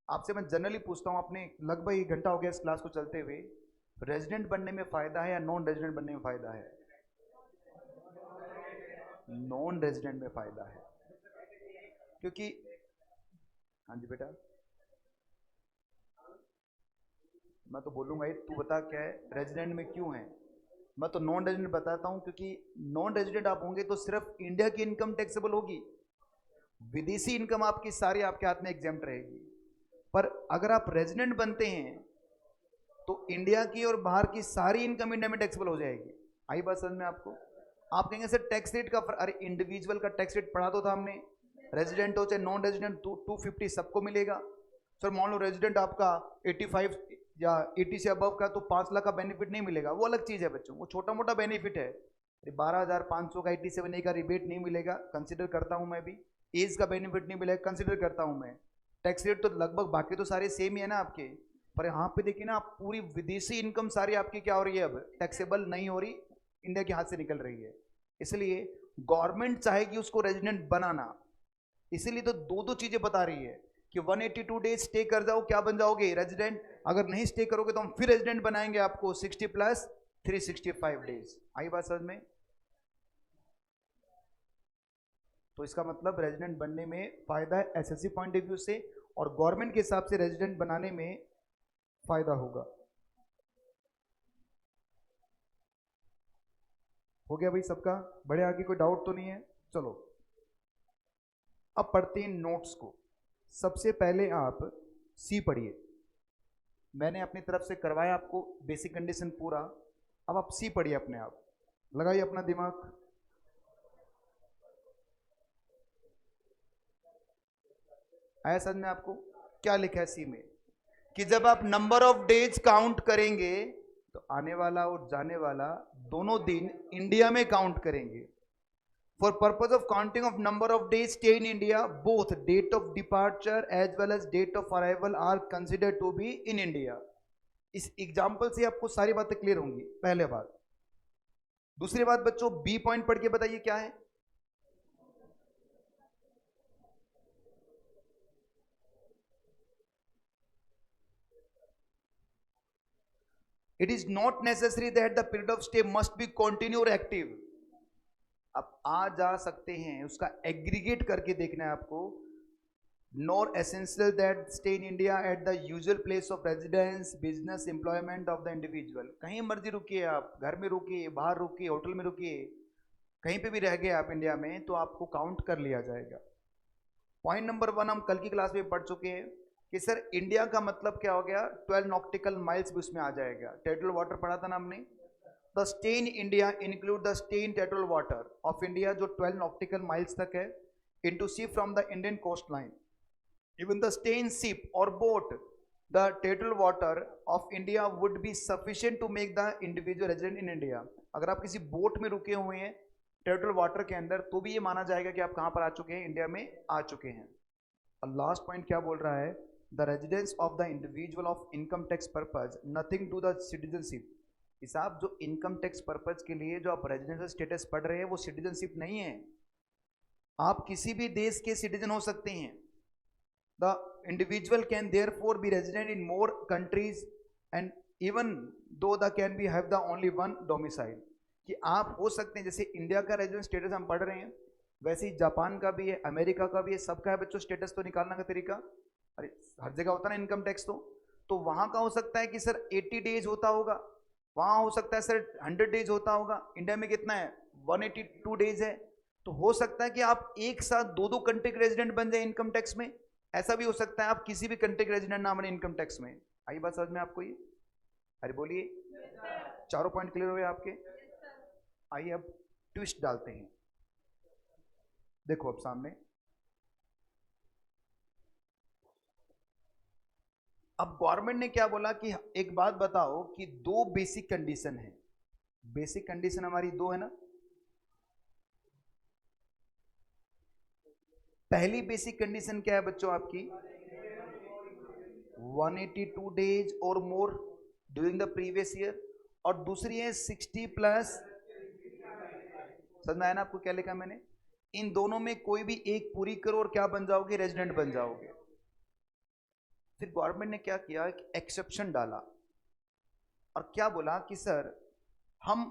आपसे मैं जनरली पूछता हूँ, आपने लगभग 1 घंटा हो गया इस क्लास को चलते हुए, रेजिडेंट बनने में फायदा है या नॉन रेजिडेंट बनने में फायदा है? नॉन रेजिडेंट में फायदा है, क्योंकि, हाँ जी बेटा, मैं तो बोलूंगा ही, तू बता क्या है रेजिडेंट में क्यों है। मैं तो नॉन रेजिडेंट बताता हूं, क्योंकि नॉन रेजिडेंट आप होंगे तो सिर्फ इंडिया की इनकम टैक्सेबल होगी, विदेशी इनकम आपकी सारी आपके हाथ में एग्जेम्प्ट रहेगी। पर अगर आप रेजिडेंट बनते हैं तो इंडिया की और बाहर की सारी इनकम इंडिया में टैक्सेबल हो जाएगी। आई बात समझ में आपको? आप कहेंगे सर टैक्स रेट का, अरे इंडिविजुअल का टैक्स रेट पढ़ा तो था हमने, रेजिडेंट हो चाहे नॉन रेजिडेंट 250 सबको मिलेगा। सर मान लो रेजिडेंट आपका 85 या 80 से अबव का, तो 5 लाख का बेनिफिट नहीं मिलेगा, वो अलग चीज है बच्चों, वो छोटा मोटा बेनिफिट है। 12,500 का 87 का रिबेट नहीं मिलेगा, कंसिडर करता हूं मैं भी। एज का बेनिफिट नहीं मिलेगा, कंसिडर करता हूं मैं। टैक्स रेट तो लगभग बाकी तो सारे सेम ही है ना आपके, पर यहाँ पे देखिए ना, आप पूरी विदेशी इनकम सारी आपकी क्या हो रही है? अब टैक्सेबल नहीं हो रही, इंडिया के हाथ से निकल रही है। इसलिए गवर्नमेंट चाहेगी उसको रेजिडेंट बनाना, इसीलिए तो 2 चीजें बता रही है कि 182 डेज स्टे कर जाओ, क्या बन जाओगे? रेजिडेंट। अगर नहीं स्टे करोगे तो हम फिर रेजिडेंट बनाएंगे आपको 60 प्लस 365 डेज। आई बात समझ में? तो इसका मतलब रेजिडेंट बनने में फायदा है एसएससी पॉइंट ऑफ व्यू से, और गवर्नमेंट के हिसाब से रेजिडेंट बनाने में फायदा होगा। हो गया भाई सबका? बड़े आगे कोई डाउट तो नहीं है? चलो अब पढ़ते हैं नोट्स को। सबसे पहले आप सी पढ़िए, मैंने अपनी तरफ से करवाया आपको बेसिक कंडीशन पूरा, अब आप सी पढ़िए अपने आप, लगाइए अपना दिमाग। आया समझ में आपको? क्या लिखा है सी में? कि जब आप नंबर ऑफ डेज काउंट करेंगे तो आने वाला और जाने वाला दोनों दिन इंडिया में काउंट करेंगे। For purpose of counting of number of days stay in India, both date of departure as well as date of arrival are consider to be in India. इस एग्जाम्पल से आपको सारी बातें क्लियर होंगी, पहले बात। दूसरी बात बच्चों, बी पॉइंट पढ़ के बताइए क्या है? It is not necessary that the period of stay must be continue or active. आप आ जा सकते हैं, उसका एग्रीगेट करके देखना है आपको। Nor essential that stay in India at the usual place of residence, business, employment of the individual. कहीं मर्जी रुकिए आप, घर में रुकिए, बाहर रुकिए, होटल में रुकिए, कहीं पे भी रह गए आप इंडिया में, तो आपको काउंट कर लिया जाएगा। पॉइंट नंबर 1 हम कल की क्लास में पढ़ चुके हैं कि सर इंडिया का मतलब क्या हो गया? 12 नॉटिकल माइल्स भी उसमें आ जाएगा। टेरिटोरियल वाटर पढ़ा था ना हमने, the stay in India include the stay in territorial water of India जो 12 नॉटिकल माइल्स तक है into sea from the Indian coast line. Even the stay in ship or boat the territorial water of India would be sufficient to make the individual resident in India. अगर आप किसी boat में रुके हुए हैं territorial water के अंदर तो भी ये माना जाएगा कि आप कहाँ पर आ चुके हैं, इंडिया में आ चुके हैं. और लास्ट पॉइंट क्या बोल रहा है, the residence of the individual of income tax purpose nothing to the citizenship. हिसाब जो इनकम टैक्स पर्पज के लिए जो आप रेजिडेंशियल स्टेटस पढ़ रहे हैं वो सिटीजनशिप नहीं है. आप किसी भी देश के सिटीजन हो सकते हैं. The individual can therefore be resident in more countries and even though the can be have the only one domicile. कि आप हो सकते हैं जैसे इंडिया का रेजिडेंट स्टेटस हम पढ़ रहे हैं वैसे ही जापान का भी है, अमेरिका का भी है, सबका है बच्चों स्टेटस. तो निकालने का तरीका अरे हर जगह होता है ना इनकम टैक्स. तो वहां का हो सकता है कि सर 80 डेज होता होगा, वहां हो सकता है सर 100 डेज होता होगा. इंडिया में कितना है 182 डेज है. तो हो सकता है कि आप एक साथ दो कंट्री के रेजिडेंट बन जाए इनकम टैक्स में. ऐसा भी हो सकता है आप किसी भी कंट्री के रेजिडेंट ना बने इनकम टैक्स में. आई बात समझ में आपको ये? अरे बोलिए. चारों पॉइंट क्लियर हुए आपके? आइए अब ट्विस्ट डालते हैं. देखो अब सामने अब गवर्नमेंट ने क्या बोला कि एक बात बताओ कि दो बेसिक कंडीशन है. बेसिक कंडीशन हमारी दो है ना. पहली बेसिक कंडीशन क्या है बच्चों आपकी 182 डेज और मोर ड्यूरिंग द प्रीवियस ईयर. और दूसरी है 60 प्लस. समझ में आया ना आपको क्या लिखा मैंने? इन दोनों में कोई भी एक पूरी करो और क्या बन जाओगे, रेजिडेंट बन जाओगे. फिर गवर्नमेंट ने क्या किया, एक्सेप्शन डाला और क्या बोला कि सर हम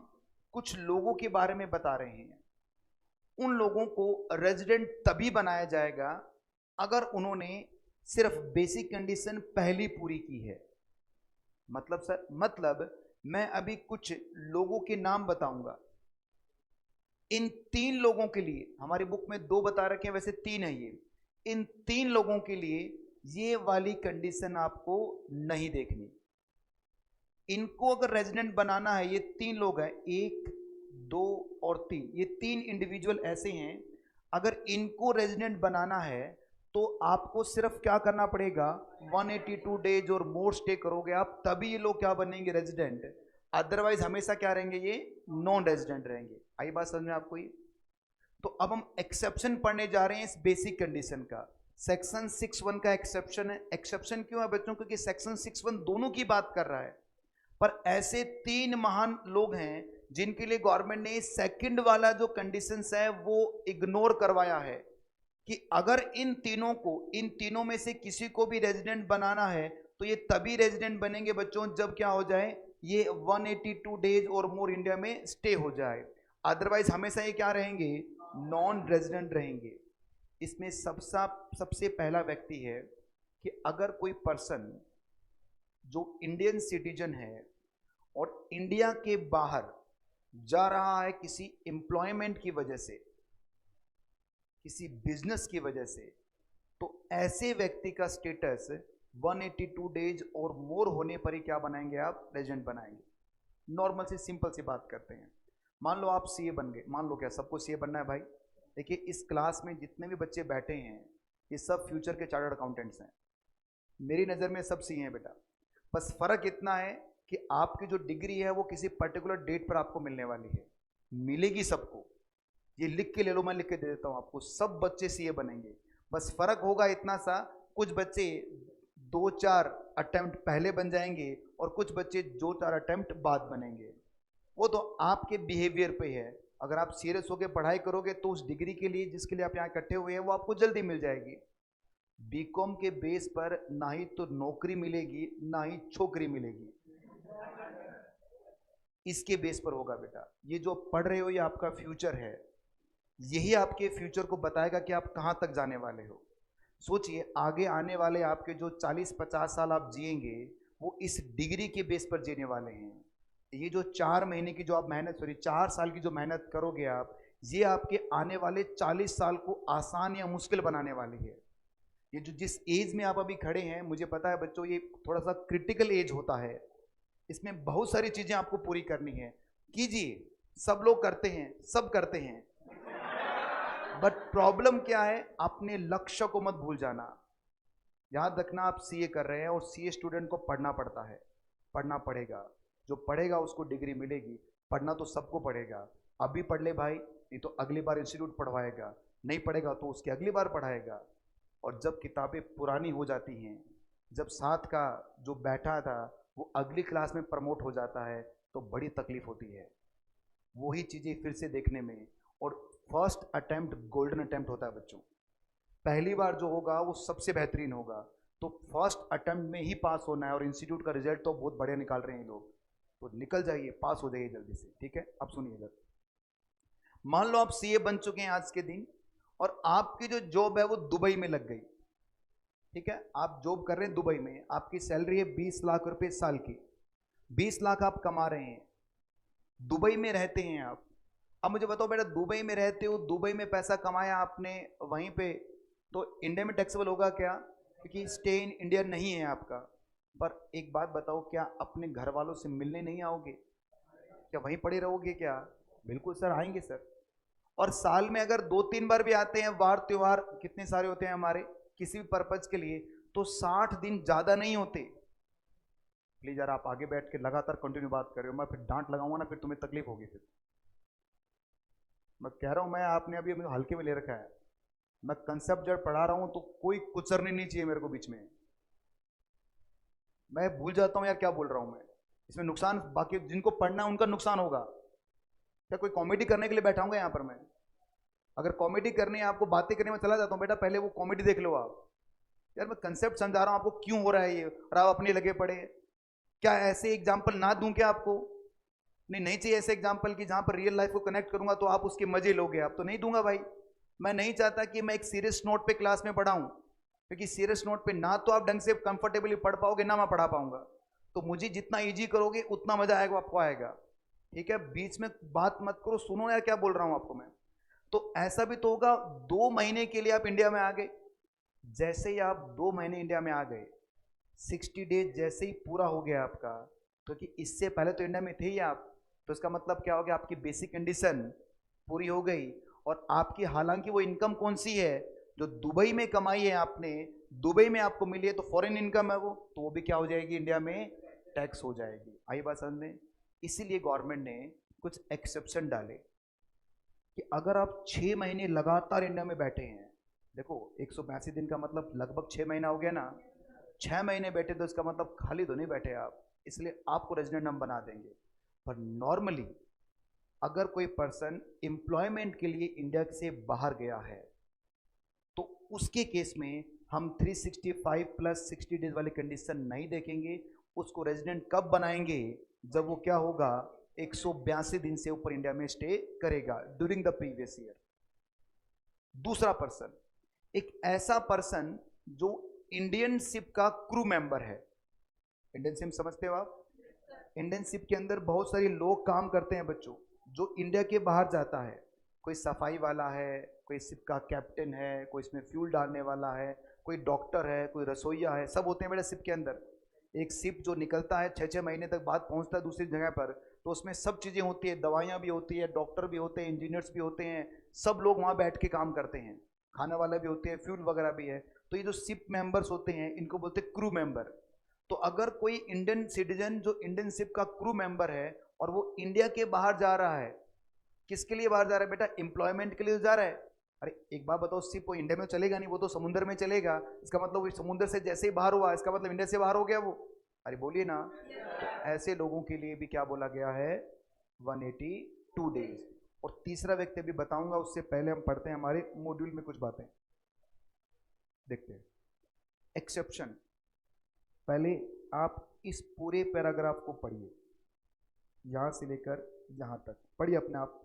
कुछ लोगों के बारे में बता रहे हैं. उन लोगों को रेजिडेंट तभी बनाया जाएगा अगर उन्होंने सिर्फ बेसिक कंडीशन पहली पूरी की है. मतलब सर मतलब मैं अभी कुछ लोगों के नाम बताऊंगा. इन 3 लोगों के लिए, हमारी बुक में 2 बता रखे हैं वैसे 3 है ये. इन 3 लोगों के लिए ये वाली कंडीशन आपको नहीं देखनी. इनको अगर रेजिडेंट बनाना है, ये 3 लोग हैं 1 2 और 3, ये 3 इंडिविजुअल ऐसे हैं. अगर इनको रेजिडेंट बनाना है तो आपको सिर्फ क्या करना पड़ेगा 182 डेज और मोर स्टे करोगे आप, तभी ये लोग क्या बनेंगे रेजिडेंट. अदरवाइज हमेशा क्या रहेंगे, ये नॉन रेजिडेंट रहेंगे. आई बात समझ में आपको ये? तो अब हम एक्सेप्शन पढ़ने जा रहे हैं इस बेसिक कंडीशन का. सेक्शन 6(1) का एक्सेप्शन है. एक्सेप्शन क्यों है बच्चों? क्योंकि सेक्शन 6(1) दोनों की बात कर रहा है. पर ऐसे 3 महान लोग हैं जिनके लिए गवर्नमेंट ने सेकंड वाला जो कंडीशंस है वो इग्नोर करवाया है कि अगर इन तीनों में से किसी को भी रेजिडेंट बनाना है तो ये तभी रेजिडेंट बनेंगे बच्चों जब क्या हो जाए, ये 182 डेज और मोर इंडिया में स्टे हो जाए. अदरवाइज हमेशा ये क्या रहेंगे, नॉन रेजिडेंट रहेंगे. इसमें सबसे पहला व्यक्ति है कि अगर कोई पर्सन जो इंडियन सिटीजन है और इंडिया के बाहर जा रहा है किसी एम्प्लॉयमेंट की वजह से, किसी बिजनेस की वजह से, तो ऐसे व्यक्ति का स्टेटस 182 डेज और मोर होने पर ही क्या बनाएंगे आप, रेजिडेंट बनाएंगे. नॉर्मल सी सिंपल सी बात करते हैं. मान लो आप सीए बन गए, मान लो क्या सबको सीए बनना है भाई. देखिए इस क्लास में जितने भी बच्चे बैठे हैं ये सब फ्यूचर के चार्टर्ड अकाउंटेंट्स हैं. मेरी नज़र में सब सीए हैं बेटा. बस फर्क इतना है कि आपकी जो डिग्री है वो किसी पर्टिकुलर डेट पर आपको मिलने वाली है, मिलेगी सबको. ये लिख के ले लो, मैं लिख के दे देता हूँ आपको, सब बच्चे सीए बनेंगे. बस फर्क होगा इतना सा, कुछ बच्चे 2-4 अटेम्प्ट पहले बन जाएंगे और कुछ बच्चे 2-4 अटेम्प्ट बाद बनेंगे. वो तो आपके बिहेवियर पे है. अगर आप सीरियस होकर पढ़ाई करोगे तो उस डिग्री के लिए जिसके लिए आप यहाँ इकट्ठे हुए हैं वो आपको जल्दी मिल जाएगी. बीकॉम के बेस पर ना ही तो नौकरी मिलेगी ना ही छोकरी मिलेगी, इसके बेस पर होगा बेटा. ये जो पढ़ रहे हो ये आपका फ्यूचर है, यही आपके फ्यूचर को बताएगा कि आप कहाँ तक जाने वाले हो. सोचिए आगे आने वाले आपके जो 40-50 साल आप जिएंगे वो इस डिग्री के बेस पर जीने वाले हैं. ये जो 4 महीने की जो आप मेहनत 4 साल की जो मेहनत करोगे आप, ये आपके आने वाले 40 साल को आसान या मुश्किल बनाने वाली है. ये जो जिस एज में आप अभी खड़े हैं, मुझे पता है बच्चों ये थोड़ा सा क्रिटिकल एज होता है. इसमें बहुत सारी चीज़ें आपको पूरी करनी है. कीजिए, सब लोग करते हैं, सब करते हैं, बट प्रॉब्लम क्या है, अपने लक्ष्य को मत भूल जाना। याद रखना आप सीए कर रहे हैं और सीए स्टूडेंट को पढ़ना पड़ता है, पढ़ना पड़ेगा, जो पढ़ेगा उसको डिग्री मिलेगी। पढ़ना तो सबको पड़ेगा, अभी पढ़ ले भाई, नहीं तो अगली बार इंस्टीट्यूट पढ़वाएगा, नहीं पढ़ेगा तो उसकी अगली बार पढ़ाएगा। और जब किताबें पुरानी हो जाती हैं, जब साथ का जो बैठा था वो अगली क्लास में प्रमोट हो जाता है, तो बड़ी तकलीफ होती है वही चीज़ें फिर से देखने में। और फर्स्ट अटेम्प्ट गोल्डन अटेम्प्ट होता है बच्चों, पहली बार जो होगा वो सबसे बेहतरीन होगा। तो फर्स्ट अटेम्प्ट में ही पास होना है, और इंस्टीट्यूट का रिजल्ट तो बहुत बढ़िया निकाल रहे हैं लोग, तो निकल जाइए, पास हो जाइए जल्दी से, ठीक है। अब सुनिएगा, मान लो आप सीए बन चुके हैं आज के दिन, और आपकी जो जॉब है वो दुबई में लग गई, ठीक है। आप जॉब कर रहे हैं दुबई में, आपकी सैलरी है 20 लाख रुपए साल की, 20 लाख आप कमा रहे हैं, दुबई में रहते हैं आप। अब मुझे बताओ बेटा, दुबई में रहते हो, दुबई में पैसा कमाया आपने वहीं पे, तो इंडिया में टैक्सेबल होगा क्या? क्योंकि स्टे इन इंडिया नहीं है आपका। पर एक बात बताओ, क्या अपने घर वालों से मिलने नहीं आओगे? क्या वहीं पड़े रहोगे क्या? बिल्कुल सर, आएंगे सर। और साल में अगर 2-3 बार भी आते हैं, वार त्योहार कितने सारे होते हैं हमारे किसी भी पर्पज के लिए, तो 60 दिन ज्यादा नहीं होते। प्लीज यार आप आगे बैठ के लगातार कंटिन्यू बात कर रहे हो, मैं फिर डांट लगाऊंगा ना, फिर तुम्हें तकलीफ होगी। फिर मैं कह रहा हूं, मैं आपने अभी अभी हल्के में ले रखा है, मैं कंसेप्ट जब पढ़ा रहा हूं तो कोई कुचरनी नहीं चाहिए मेरे को बीच में। मैं भूल जाता हूं यार क्या बोल रहा हूं मैं, इसमें नुकसान बाकी जिनको पढ़ना है उनका नुकसान होगा। क्या कोई कॉमेडी करने के लिए बैठाऊंगा यहाँ पर मैं? अगर कॉमेडी करनी है आपको, बातें करने में चला जाता हूँ, बेटा पहले वो कॉमेडी देख लो आप। यार मैं कंसेप्ट समझा रहा हूँ आपको क्यों हो रहा है ये, और आप अपने लगे पड़े। क्या ऐसे एग्जाम्पल ना दूं क्या आपको? नहीं चाहिए ऐसे एग्जाम्पल की जहां पर रियल लाइफ को कनेक्ट करूंगा तो आप उसके मजे लोगे, आप तो नहीं दूंगा भाई। मैं नहीं चाहता कि मैं एक सीरियस नोट पे क्लास में पढ़ाऊं, क्योंकि सीरियस नोट पे ना तो आप ढंग से कंफर्टेबली पढ़ पाओगे, ना मैं पढ़ा पाऊंगा। तो मुझे जितना इजी करोगे उतना मजा आएगा आपको, आएगा, ठीक है। बीच में बात मत करो, सुनो यार क्या बोल रहा हूं आपको मैं। तो ऐसा भी तो होगा, 2 महीने के लिए आप इंडिया में आ गए, जैसे ही आप 2 महीने इंडिया में आ गए, 60 डेज जैसे ही पूरा हो गया आपका, क्योंकि तो इससे पहले तो इंडिया में थे ही आप, तो इसका मतलब क्या हो गया, आपकी बेसिक कंडीशन पूरी हो गई। और आपकी हालांकि वो इनकम कौन सी है, जो दुबई में कमाई है आपने, दुबई में आपको मिली है, तो फॉरेन इनकम है वो, तो वो भी क्या हो जाएगी, इंडिया में टैक्स हो जाएगी। आई बात समझ में? इसीलिए गवर्नमेंट ने कुछ एक्सेप्शन डाले कि अगर आप 6 महीने लगातार इंडिया में बैठे हैं, देखो 182 दिन का मतलब लगभग 6 महीना हो गया ना, 6 महीने बैठे तो इसका मतलब खाली तो नहीं बैठे आप, इसलिए आपको रेजिडेंट हम बना देंगे। पर नॉर्मली अगर कोई पर्सन एम्प्लॉयमेंट के लिए इंडिया से बाहर गया है, तो उसके केस में हम 365 प्लस 60 डेज वाली कंडीशन नहीं देखेंगे, उसको रेजिडेंट कब बनाएंगे, जब वो क्या होगा, 182 दिन से ऊपर इंडिया में स्टे करेगा ड्यूरिंग द प्रीवियस ईयर। दूसरा पर्सन, एक ऐसा पर्सन जो इंडियन शिप का क्रू मेंबर है। इंडियन शिप समझते हो आप? इंडियन शिप के अंदर बहुत सारे लोग काम करते हैं बच्चों, जो इंडिया के बाहर जाता है। कोई सफाई वाला है, कोई शिप का कैप्टन है, कोई इसमें फ्यूल डालने वाला है, कोई डॉक्टर है, कोई रसोईया है, सब होते हैं बेटा शिप के अंदर। एक शिप जो निकलता है 6-6 महीने तक बाद पहुंचता है दूसरी जगह पर, तो उसमें सब चीज़ें होती है, दवाइयाँ भी होती है, डॉक्टर भी होते हैं, इंजीनियर्स भी होते हैं, सब लोग वहाँ बैठ के काम करते हैं, खाने वाले भी होते हैं, फ्यूल वगैरह भी है। तो ये जो शिप मेंबर्स होते हैं इनको बोलते हैं क्रू मेंबर। तो अगर कोई इंडियन सिटीजन जो इंडियन शिप का क्रू मेंबर है और वो इंडिया के बाहर जा रहा है, किसके लिए बाहर जा रहा है बेटा, एम्प्लॉयमेंट के लिए जा रहा है। अरे एक बात बताओ, शिप वो इंडिया में चलेगा नहीं, वो तो समुद्र में चलेगा, इसका मतलब वो समुद्र से जैसे ही बाहर हुआ इसका मतलब इंडिया से बाहर हो गया वो। अरे बोलिए ना। तो ऐसे लोगों के लिए भी क्या बोला गया है, 182 डेज। और तीसरा व्यक्ति अभी बताऊंगा, उससे पहले हम पढ़ते हैं हमारे मॉड्यूल में कुछ बातें, देखते हैं एक्सेप्शन। पहले आप इस पूरे पैराग्राफ को पढ़िए, यहां से लेकर यहां तक पढ़िए अपने आप।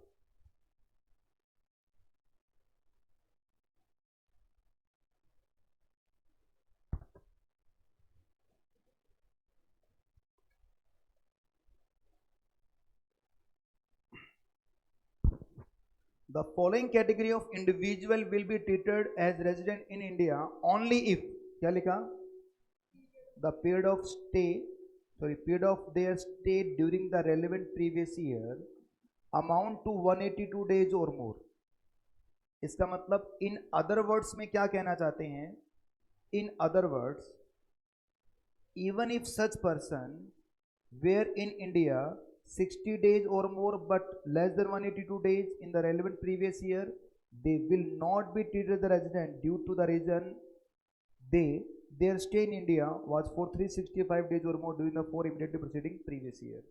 The following category of individual will be treated as resident in India only if, क्या लिखा, the period of their stay during the relevant previous year amount to 182 days और मोर। इसका मतलब इन अदर वर्ड्स में क्या कहना चाहते हैं? In other words, even if such person were in India 60 days or more but less than 182 days in the relevant previous year, they will not be treated as a resident due to the reason their stay in India was for 365 days or more during the 4 immediately preceding previous year।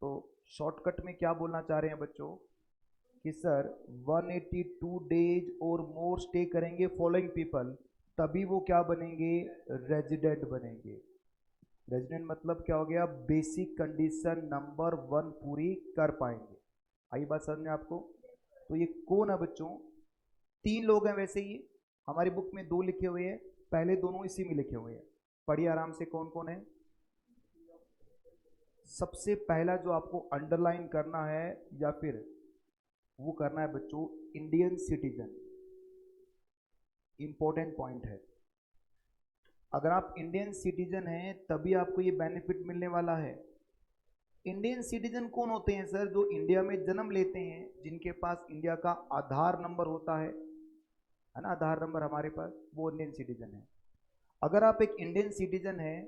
तो shortcut में क्या बोलना चाह रहे हैं बच्चों कि sir 182 days और मोर स्टे करेंगे फॉलोइंग पीपल, तभी वो क्या बनेंगे? रेजिडेंट बनेंगे। रेजिडेंट मतलब क्या हो गया? बेसिक कंडीशन नंबर 1 पूरी कर पाएंगे। आई बात समझ में आपको? तो ये कौन है बच्चों? 3 लोग हैं वैसे ही, हमारी बुक में 2 लिखे हुए हैं, पहले दोनों इसी में लिखे हुए हैं। पढ़िए आराम से कौन कौन है। सबसे पहला जो आपको अंडरलाइन करना है या फिर वो करना है बच्चों, इंडियन सिटीजन। इंपॉर्टेंट पॉइंट है, अगर आप इंडियन सिटीजन हैं तभी आपको ये बेनिफिट मिलने वाला है। इंडियन सिटीजन कौन होते हैं सर? जो इंडिया में जन्म लेते हैं, जिनके पास इंडिया का आधार नंबर होता है ना, आधार नंबर हमारे पास, वो इंडियन सिटीजन है। अगर आप एक इंडियन सिटीजन हैं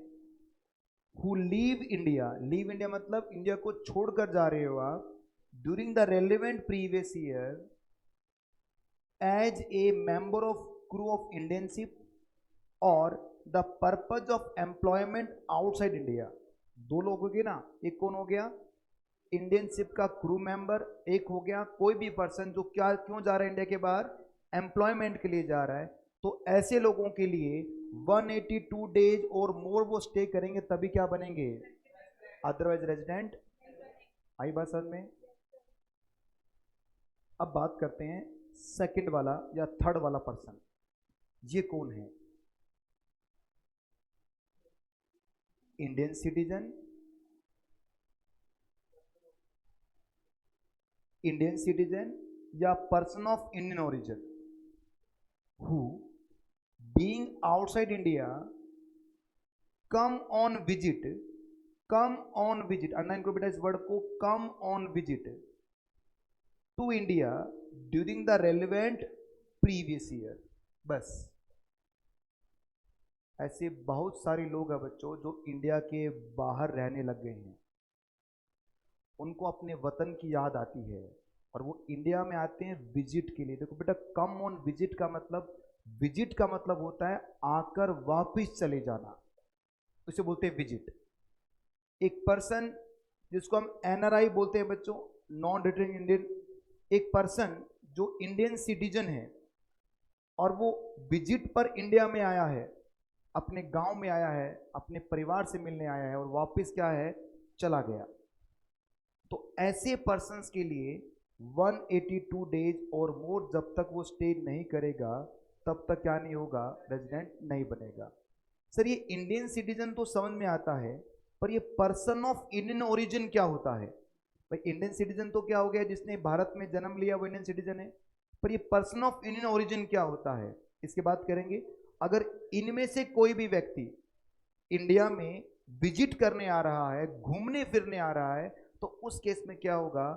who leave India, leave India मतलब इंडिया को छोड़कर जा रहे हो आप, during the relevant previous year as a member of crew of Indian ship or the purpose of employment outside India. 2 लोग हो गए ना, एक कौन हो गया? इंडियन शिप का क्रू मेंबर, एक हो गया कोई भी पर्सन जो क्या क्यों जा रहा है इंडिया के बाहर? एम्प्लॉयमेंट के लिए जा रहा है। तो ऐसे लोगों के लिए 182 डेज और मोर वो स्टे करेंगे तभी क्या बनेंगे? Otherwise resident. आई बात समझ में? अब बात करते हैं सेकंड वाला या थर्ड वाला पर्सन, ये कौन है? इंडियन सिटीजन, इंडियन सिटीजन या person of Indian origin who being outside India come on visit, come on visit, underline करो बेटा इस वर्ड को, come on visit to India during the relevant previous year. बस ऐसे बहुत सारे लोग हैं बच्चों जो इंडिया के बाहर रहने लग गए हैं, उनको अपने वतन की याद आती है और वो इंडिया में आते हैं विजिट के लिए। देखो बेटा, कम ऑन विजिट का मतलब, विजिट का मतलब होता है आकर वापस चले जाना, उसे बोलते हैं विजिट। एक पर्सन जिसको हम एनआरआई बोलते हैं बच्चों, नॉन रिटर्निंग इंडियन, एक पर्सन जो इंडियन सिटीजन है और वो विजिट पर इंडिया में आया है, अपने गांव में आया है, अपने परिवार से मिलने आया है और वापस क्या है? चला गया। तो ऐसे पर्सन्स के लिए 182 डेज और मोर जब तक वो स्टे नहीं करेगा तब तक क्या नहीं होगा? रेजिडेंट नहीं बनेगा। सर ये इंडियन सिटीजन तो समझ में आता है, पर ये पर्सन ऑफ इंडियन ओरिजिन क्या होता है? भाई इंडियन सिटीजन तो क्या हो गया, जिसने भारत में जन्म लिया वो इंडियन सिटीजन है, पर ये पर्सन ऑफ इंडियन ओरिजिन क्या होता है, इसकी बात करेंगे। अगर इनमें से कोई भी व्यक्ति इंडिया में विजिट करने आ रहा है, घूमने फिरने आ रहा है, तो उस केस में क्या होगा?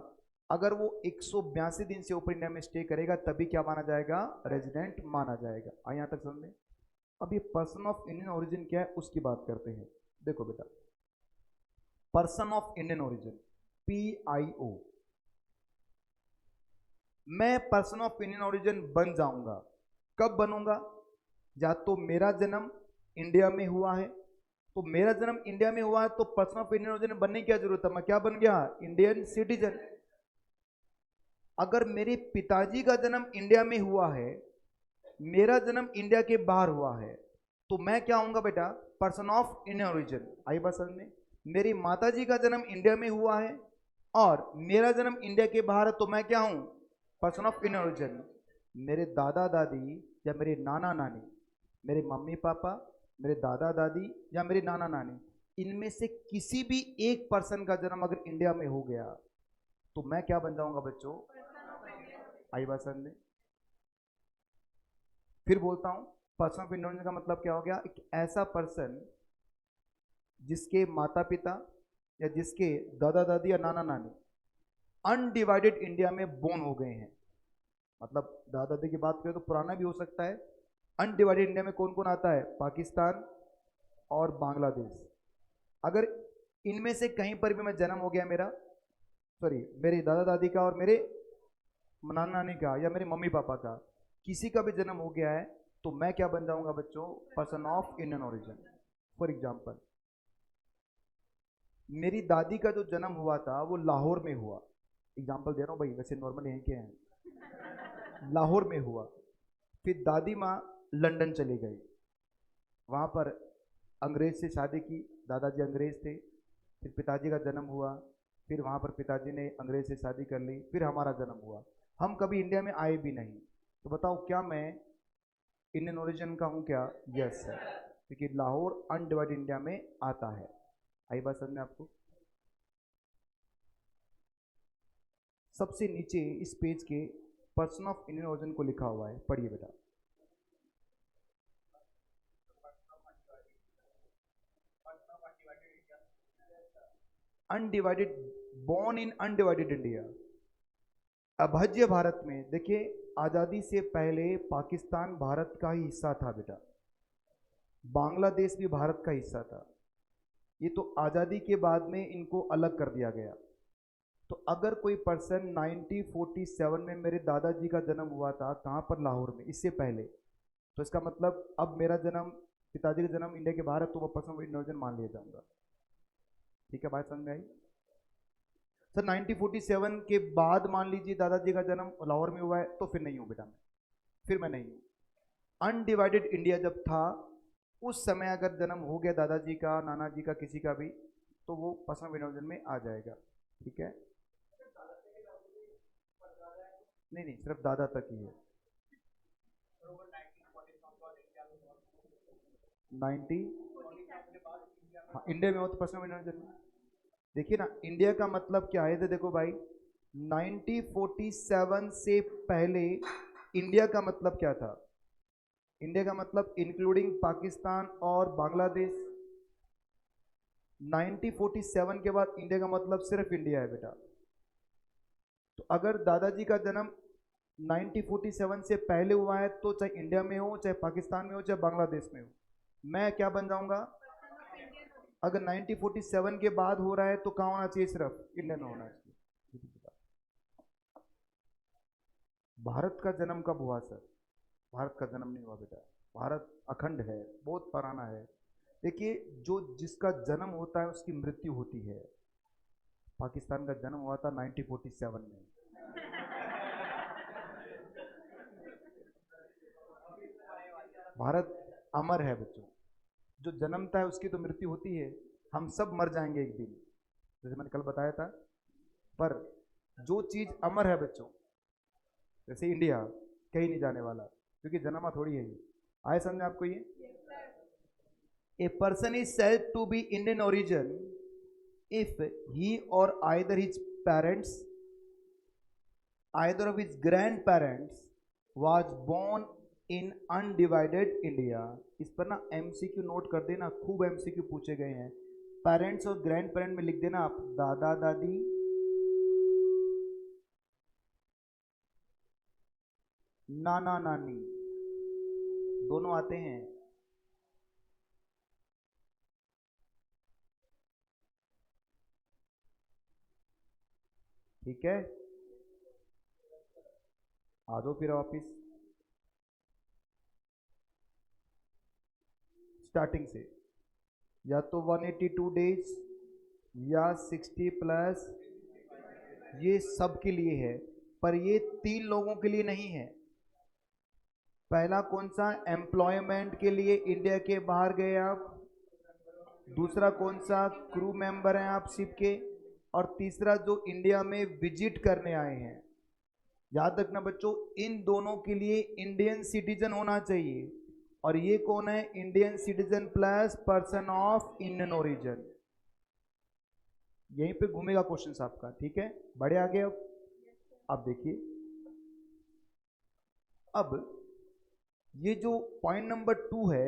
अगर वो 182 दिन से ऊपर इंडिया में स्टे करेगा तभी क्या माना जाएगा? रेजिडेंट माना जाएगा। यहां तक समझे? अब ये पर्सन ऑफ इंडियन ओरिजिन क्या है उसकी बात करते हैं। देखो बेटा, person of Indian origin PIO, मैं पर्सन ऑफ इंडियन ओरिजिन बन जाऊंगा। कब बनूंगा? या तो मेरा जन्म इंडिया में हुआ है, तो मेरा जन्म इंडिया में हुआ है तो पर्सन ऑफ इंडियन ओरिजिन बनने की क्या जरूरत है? मैं क्या बन गया? Indian citizen. अगर मेरे पिताजी का जन्म इंडिया में हुआ है, मेरा जन्म इंडिया के बाहर हुआ है, तो मैं क्या होऊंगा बेटा? Person of Indian origin. आई बात समझ में? मेरी माताजी का जन्म इंडिया में हुआ है और मेरा जन्म इंडिया के बाहर है, तो मैं क्या हूं? Person of Indian origin. मेरे दादा दादी या मेरे नाना नानी, मेरे मम्मी पापा, मेरे दादा दादी या मेरे नाना नानी, इनमें से किसी भी एक पर्सन का जन्म अगर इंडिया में हो गया तो मैं क्या बन जाऊंगा बच्चों? आई बात समझ में? फिर बोलता हूं, पर्सन ऑफ इंडियन का मतलब क्या हो गया? एक ऐसा पर्सन जिसके माता पिता या जिसके दादा दादी या नाना नानी अनडिवाइडेड इंडिया में बोर्न हो गए हैं। मतलब दादा दादी की बात करें तो पुराना भी हो सकता है। अनडिवाइडेड इंडिया में कौन कौन आता है? पाकिस्तान और बांग्लादेश। अगर इनमें से कहीं पर भी मैं जन्म हो गया मेरा, सॉरी मेरे दादा दादी का और मेरे नाना नानी का या मेरे मम्मी पापा का, किसी का भी जन्म हो गया है, तो मैं क्या बन जाऊंगा बच्चों? Person of Indian origin. For example, मेरी दादी का जो जन्म हुआ था वो लाहौर में हुआ। एग्जाम्पल दे रहा हूँ भाई, वैसे नॉर्मल यहीं के हैं। लाहौर में हुआ। फिर दादी माँ लंदन चली गई, वहाँ पर अंग्रेज से शादी की, दादाजी अंग्रेज थे। फिर पिताजी का जन्म हुआ, फिर वहाँ पर पिताजी ने अंग्रेज से शादी कर ली, फिर हमारा जन्म हुआ। हम कभी इंडिया में आए भी नहीं। तो बताओ क्या मैं इंडियन ओरिजिन का हूँ क्या? यस सर, क्योंकि लाहौर अनडिवाइडेड इंडिया में आता है। आई बात समझ में आपको? सबसे नीचे इस पेज के पर्सन ऑफ इंडियन ओरिजिन को लिखा हुआ है, पढ़िए बेटा। Undivided, born in undivided India. अभाज्य भारत में देखिए, आज़ादी से पहले पाकिस्तान भारत का ही हिस्सा था बेटा, बांग्लादेश भी भारत का हिस्सा था। ये तो आज़ादी के बाद में इनको अलग कर दिया गया। तो अगर कोई पर्सन 1947 में मेरे दादाजी का जन्म हुआ था, कहाँ पर? लाहौर में, इससे पहले, तो इसका मतलब अब मेरा जन्म, पिताजी का जन्म इंडिया के बाहर है, तो वो पर्सन ऑफ इंडियन ओरिजिन मान लिया जाऊंगा। ठीक है, बात समझ में आई? सर 1947 के बाद मान लीजिए दादाजी का जन्म लाहौर में हुआ है, तो फिर नहीं हूँ बेटा मैं, फिर मैं नहीं हूँ। अनडिवाइडेड इंडिया जब था उस समय अगर जन्म हो गया दादाजी का, नाना जी का, किसी का भी, तो वो पर्सन ऑफ इंडियन में आ जाएगा। ठीक है, नहीं नहीं, सिर्फ दादा तक ही है। 90, हाँ इंडिया में हो तो पर्सन ऑफ इंडियन। देखिए ना, इंडिया का मतलब क्या है? तो देखो भाई, 1947 से पहले इंडिया का मतलब क्या था? इंडिया का मतलब इंक्लूडिंग पाकिस्तान और बांग्लादेश। 1947 के बाद इंडिया का मतलब सिर्फ इंडिया है बेटा। तो अगर दादाजी का जन्म 1947 से पहले हुआ है, तो चाहे इंडिया में हो, चाहे पाकिस्तान में हो, चाहे बांग्लादेश में हो, मैं क्या बन जाऊंगा? अगर 1947 के बाद हो रहा है तो कहाँ होना चाहिए? सिर्फ इंडिया में होना चाहिए। भारत का जन्म कब हुआ सर? भारत का जन्म नहीं हुआ बेटा, भारत अखंड है, बहुत पुराना है। देखिए, जो जिसका जन्म होता है उसकी मृत्यु होती है। पाकिस्तान का जन्म हुआ था 1947 में। भारत अमर है बच्चों, जो जन्मता है उसकी तो मृत्यु होती है। हम सब मर जाएंगे एक दिन, जैसे मैंने कल बताया था। पर जो चीज अमर है बच्चों, जैसे इंडिया कहीं नहीं जाने वाला, क्योंकि जन्मा थोड़ी है ये। आए समझे आपको ये? A person is said to be Indian origin if he or either his parents, either of his grand parents was born in undivided India. इस पर ना एमसीक्यू नोट कर देना, खूब एमसीक्यू पूछे गए हैं। पेरेंट्स और ग्रैंड पेरेंट में लिख देना आप दादा दादी, नाना नानी, दोनों आते हैं। ठीक है, आ जाओ फिर वापिस स्टार्टिंग से। या तो 182 डेज या 60 प्लस, ये सब के लिए है, पर ये 3 लोगों के लिए नहीं है। पहला कौन सा? एम्प्लॉयमेंट के लिए इंडिया के बाहर गए आप। दूसरा कौन सा? क्रू मेंबर हैं आप शिप के। और तीसरा जो इंडिया में विजिट करने आए हैं। याद रखना बच्चों, इन दोनों के लिए इंडियन सिटीजन होना चाहिए। और ये कौन है? Indian citizen plus person of Indian origin. यहीं पे घूमेगा क्वेश्चन आपका। ठीक है, बड़े आगे। अब देखिए, अब ये जो पॉइंट नंबर 2 है,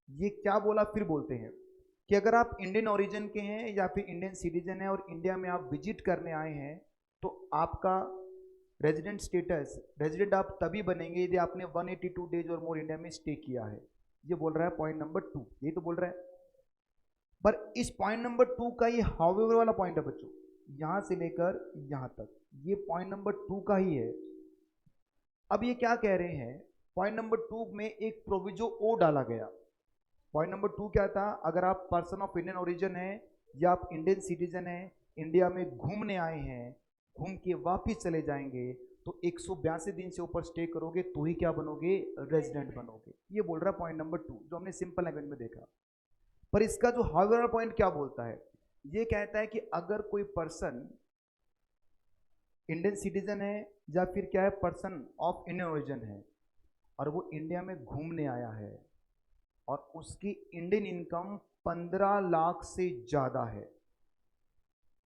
ये क्या बोला? फिर बोलते हैं कि अगर आप इंडियन ओरिजिन के हैं या फिर इंडियन सिटीजन हैं और इंडिया में आप विजिट करने आए हैं, तो आपका रेजिडेंट स्टेटस, रेजिडेंट आप तभी बनेंगे यदि आपने 182 डेज और मोर इंडिया में स्टे किया है। ये बोल रहा है पॉइंट नंबर 2, ये तो बोल रहा है। पर इस पॉइंट नंबर 2 का ये हाउएवर वाला पॉइंट है बच्चों, यहां से लेकर यहां तक, ये पॉइंट नंबर 2 का ही है। अब ये क्या कह रहे हैं, पॉइंट नंबर 2 में एक प्रोविजो ओ डाला गया। पॉइंट नंबर 2 क्या था, अगर आप पर्सन ऑफ इंडियन ओरिजिन है या आप इंडियन सिटीजन है, इंडिया में घूमने आए हैं, घूम के वापिस चले जाएंगे, तो 182 दिन से ऊपर स्टे करोगे तो ही क्या बनोगे, रेजिडेंट बनोगे। ये बोल रहा है पॉइंट नंबर 2, जो हमने सिंपल लैंग्वेज में देखा। पर इसका जो हाउएवर पॉइंट क्या बोलता है, ये कहता है कि अगर कोई पर्सन इंडियन सिटीजन है या फिर क्या है, पर्सन ऑफ इंडियन ओरिजिन है, और वो इंडिया में घूमने आया है और उसकी इंडियन इनकम 15 लाख से ज़्यादा है,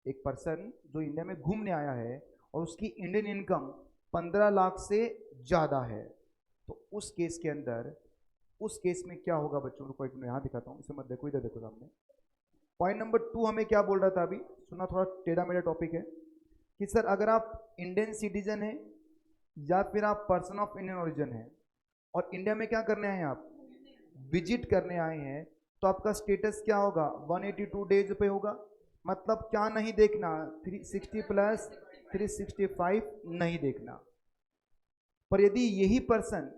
एक पर्सन जो इंडिया में घूमने आया है और उसकी इंडियन इनकम 15 लाख से ज़्यादा है, तो उस केस के अंदर, उस केस में क्या होगा बच्चों को, एक मिनट यहाँ दिखाता हूँ, इसे मत देखो, इधर देखो सामने। पॉइंट नंबर 2 हमें क्या बोल रहा था अभी, सुना, थोड़ा टेढ़ा मेढ़ा टॉपिक है कि सर अगर आप इंडियन सिटीजन है या फिर आप पर्सन ऑफ इंडियन ओरिजिन है और इंडिया में क्या करने आए हैं, आप विजिट करने आए हैं, तो आपका स्टेटस क्या होगा, 182 डेज पे होगा। मतलब क्या नहीं देखना, 360 प्लस 365 नहीं देखना। पर यदि यही पर्सन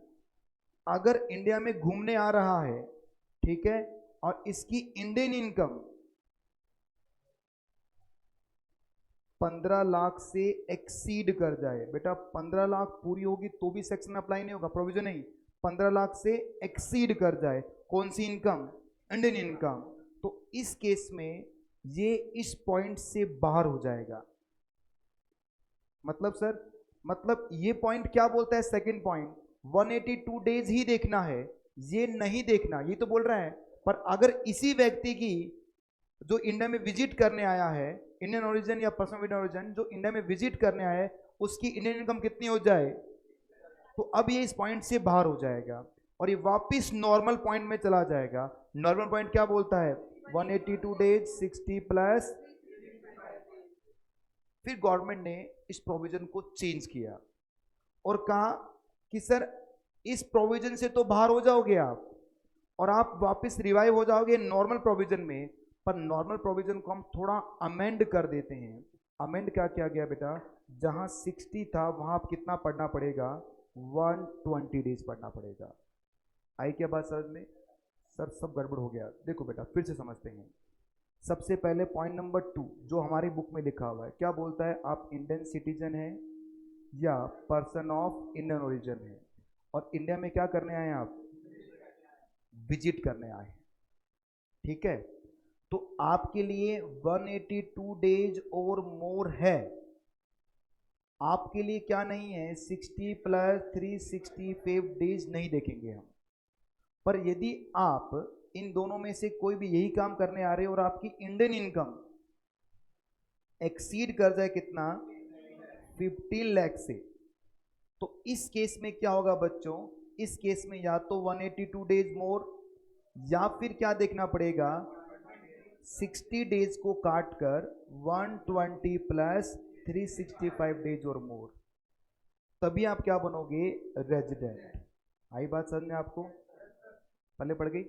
अगर इंडिया में घूमने आ रहा है, ठीक है, और इसकी इंडियन इनकम 15 लाख से एक्सीड कर जाए, बेटा 15 लाख पूरी होगी तो भी सेक्शन अप्लाई नहीं होगा, प्रोविजन नहीं, 15 लाख से एक्सीड कर जाए कौन सी इनकम, इंडियन इनकम, तो इस केस में ये इस पॉइंट से बाहर हो जाएगा। मतलब सर, मतलब ये पॉइंट क्या बोलता है, सेकंड पॉइंट 182 डेज ही देखना है, ये नहीं देखना, ये तो बोल रहा है। पर अगर इसी व्यक्ति की जो इंडिया में विजिट करने आया है, इंडियन ओरिजिन या पर्सन ऑफ इंडियन ओरिजिन जो इंडिया में विजिट करने आया है, उसकी इंडियन इनकम कितनी हो जाए, तो अब ये इस पॉइंट से बाहर हो जाएगा और ये वापिस नॉर्मल पॉइंट में चला जाएगा। नॉर्मल पॉइंट क्या बोलता है, 182 डेज 60 प्लस। फिर गवर्नमेंट ने इस प्रोविजन को चेंज किया और कहा कि सर इस प्रोविजन से तो बाहर हो जाओगे आप और आप वापस रिवाइव हो जाओगे नॉर्मल प्रोविजन में। पर नॉर्मल प्रोविजन को हम थोड़ा अमेंड कर देते हैं। अमेंड क्या किया गया बेटा, जहां 60 था वहां आप कितना पढ़ना पड़ेगा, 120 डेज पढ़ना पड़ेगा। आई क्या बात समझ में, सर सब गड़बड़ हो गया। देखो बेटा फिर से समझते हैं। सबसे पहले पॉइंट नंबर 2 जो हमारी बुक में लिखा हुआ है क्या बोलता है, आप इंडियन सिटीजन हैं या पर्सन ऑफ इंडियन ओरिजिन है और इंडिया में क्या करने आए हैं, आप विजिट करने आए हैं, ठीक है। तो आपके लिए 182 डेज और मोर है, आपके लिए क्या नहीं है, 60 प्लस 365 डेज नहीं देखेंगे हम। पर यदि आप इन दोनों में से कोई भी यही काम करने आ रहे हो और आपकी इंडियन इनकम एक्सीड कर जाए कितना, 15 लाख से, तो इस केस में क्या होगा बच्चों, इस केस में या तो 182 डेज मोर या फिर क्या देखना पड़ेगा, 60 डेज को काट कर 120 प्लस 365 डेज और मोर, तभी आप क्या बनोगे, रेजिडेंट। आई बात समझ में आपको, पहले पड़ गई।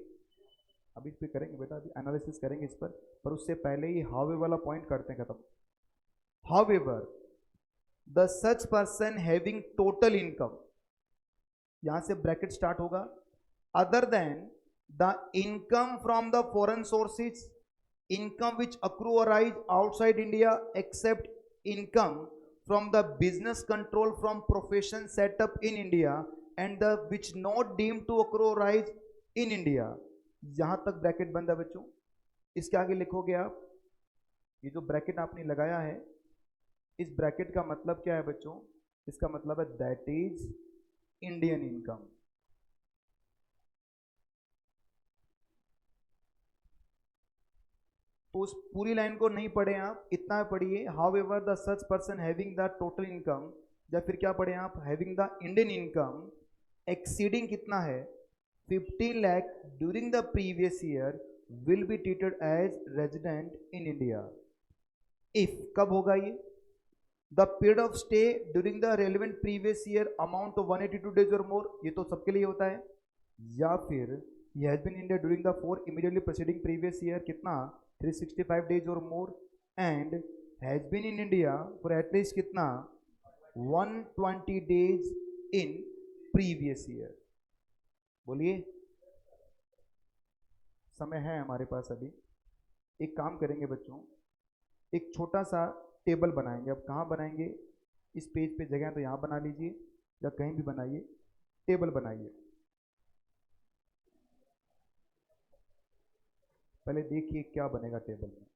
अभी इस पे करेंगे बेटा, अभी एनालिसिस करेंगे इस पर उससे पहले ही हाउएवर वाला पॉइंट करते हैं खत्म। However the such person having total income, यहां से ब्रैकेट स्टार्ट होगा, other than the income from the foreign sources, income which accrue or arise outside India except income from the business control from profession set up in India and the which not deemed to accrue or arise in India। यहां तक bracket बंद है बच्चों। इसके आगे लिखोगे आप, ये जो ब्रैकेट आपने लगाया है, इस ब्रैकेट का मतलब क्या है बच्चों, इसका मतलब है दैट इज इंडियन इनकम। तो उस पूरी लाइन को नहीं पढ़े आप, इतना पढ़िए, however the such person having the total income, या फिर क्या पढ़े आप, having the Indian income exceeding कितना है, 15 lakh during the previous year will be treated as resident in India. If कब होगा ये, the period of stay during the relevant previous year amount to 182 days और मोर, ये तो सबके लिए होता है। या फिर he has been in India during the 4 immediately preceding previous year, कितना 365 days और more, and has been in India for at least कितना 120 days in previous year। बोलिए, समय है हमारे पास अभी। एक काम करेंगे बच्चों, एक छोटा सा टेबल बनाएंगे। अब कहाँ बनाएंगे, इस पेज पे जगह है तो यहाँ बना लीजिए या कहीं भी बनाइए, टेबल बनाइए। पहले देखिए क्या बनेगा टेबल में।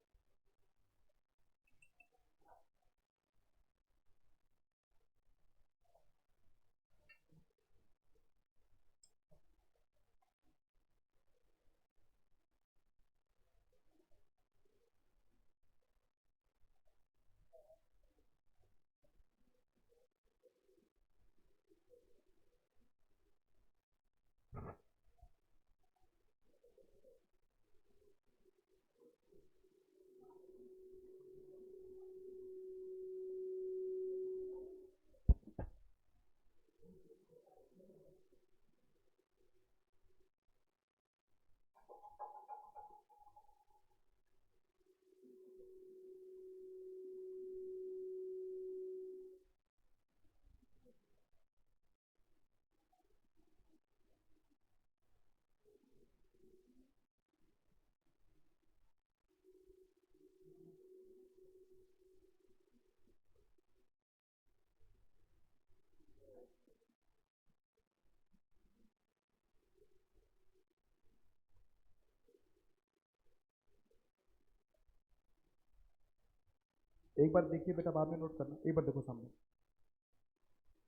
एक बार देखिए बेटा, बाद में नोट करना, एक बार देखो सामने।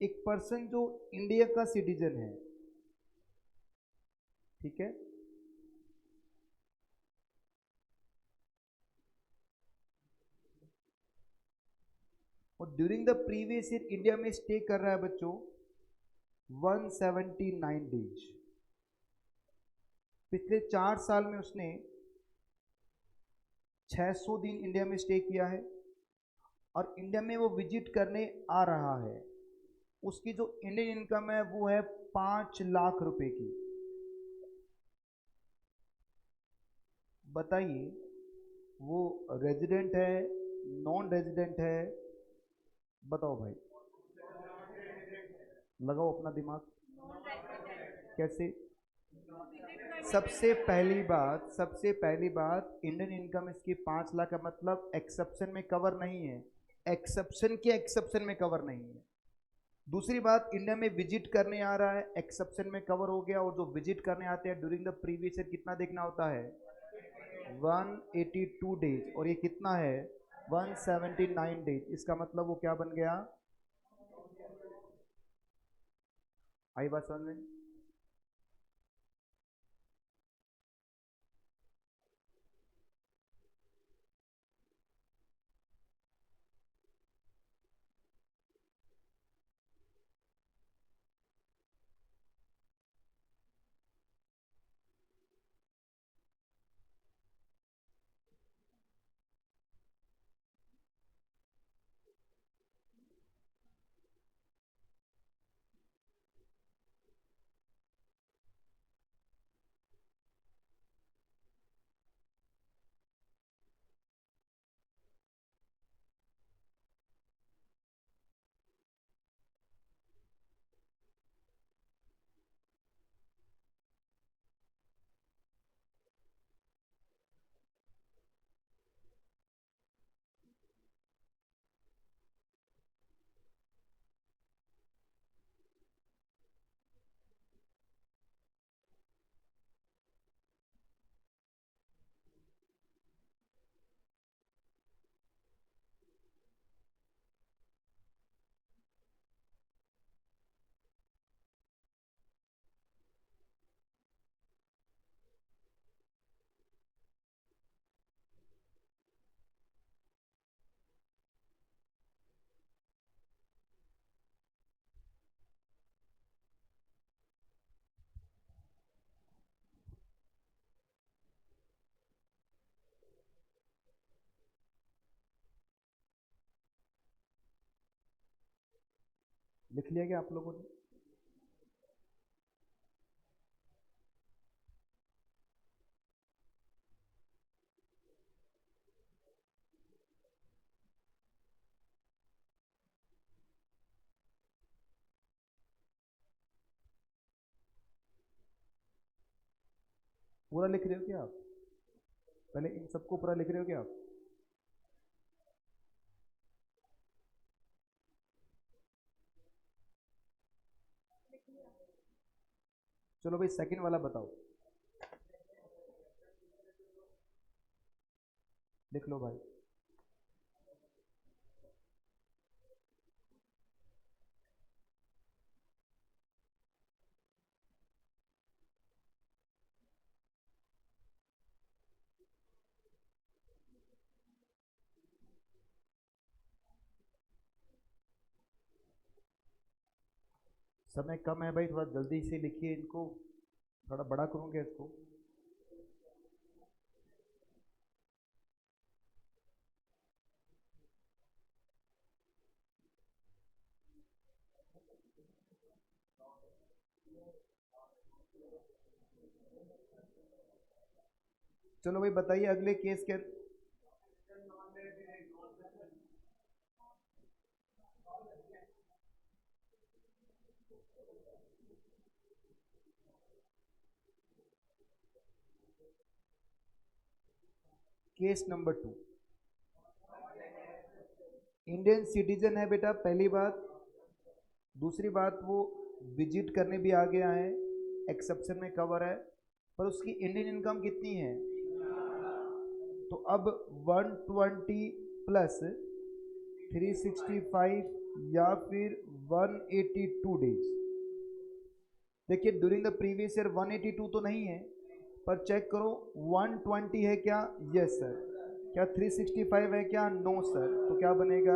एक पर्सन जो इंडिया का सिटीजन है, ठीक है, और during the previous year India में स्टे कर रहा है बच्चों 179 डेज। पिछले 4 साल में उसने 600 दिन इंडिया में स्टे किया है और इंडिया में वो विजिट करने आ रहा है। उसकी जो इंडियन इनकम है वो है 5 लाख रुपए की। बताइए वो रेजिडेंट है, नॉन रेजिडेंट है, बताओ भाई, लगाओ अपना दिमाग। कैसे? सबसे पहली बात इंडियन इनकम इसकी 5 लाख का मतलब एक्सेप्शन में कवर नहीं है, एक्सेप्शन के एक्सेप्शन में कवर नहीं है। दूसरी बात, इंडिया में विजिट करने आ रहा है, एक्सेप्शन में कवर हो गया। और जो विजिट करने आते हैं ड्यूरिंग द प्रीवियस ईयर कितना देखना होता है 182 डेज, और ये कितना है 179 डेज। इसका मतलब वो क्या बन गया, आई बात समझ में? लिख लिया क्या आप लोगों ने? पूरा लिख रहे हो क्या आप? पहले इन सबको पूरा लिख रहे हो क्या आप? चलो भाई सेकंड वाला बताओ, लिख लो भाई। समय कम है भाई, थोड़ा जल्दी से लिखिए इनको, थोड़ा बड़ा करूँगा इसको। चलो भाई बताइए अगले केस के। केस नंबर 2, इंडियन सिटीजन है बेटा, पहली बात। दूसरी बात, वो विजिट करने भी आ गया है, एक्सेप्शन में कवर है, पर उसकी इंडियन इनकम कितनी है? तो अब 120 प्लस 365 या फिर 182 डेज। देखिए ड्यूरिंग द प्रीवियस ईयर 182 तो नहीं है, पर चेक करो 120 है क्या? Yes sir. क्या 365 है क्या? No sir. तो क्या बनेगा?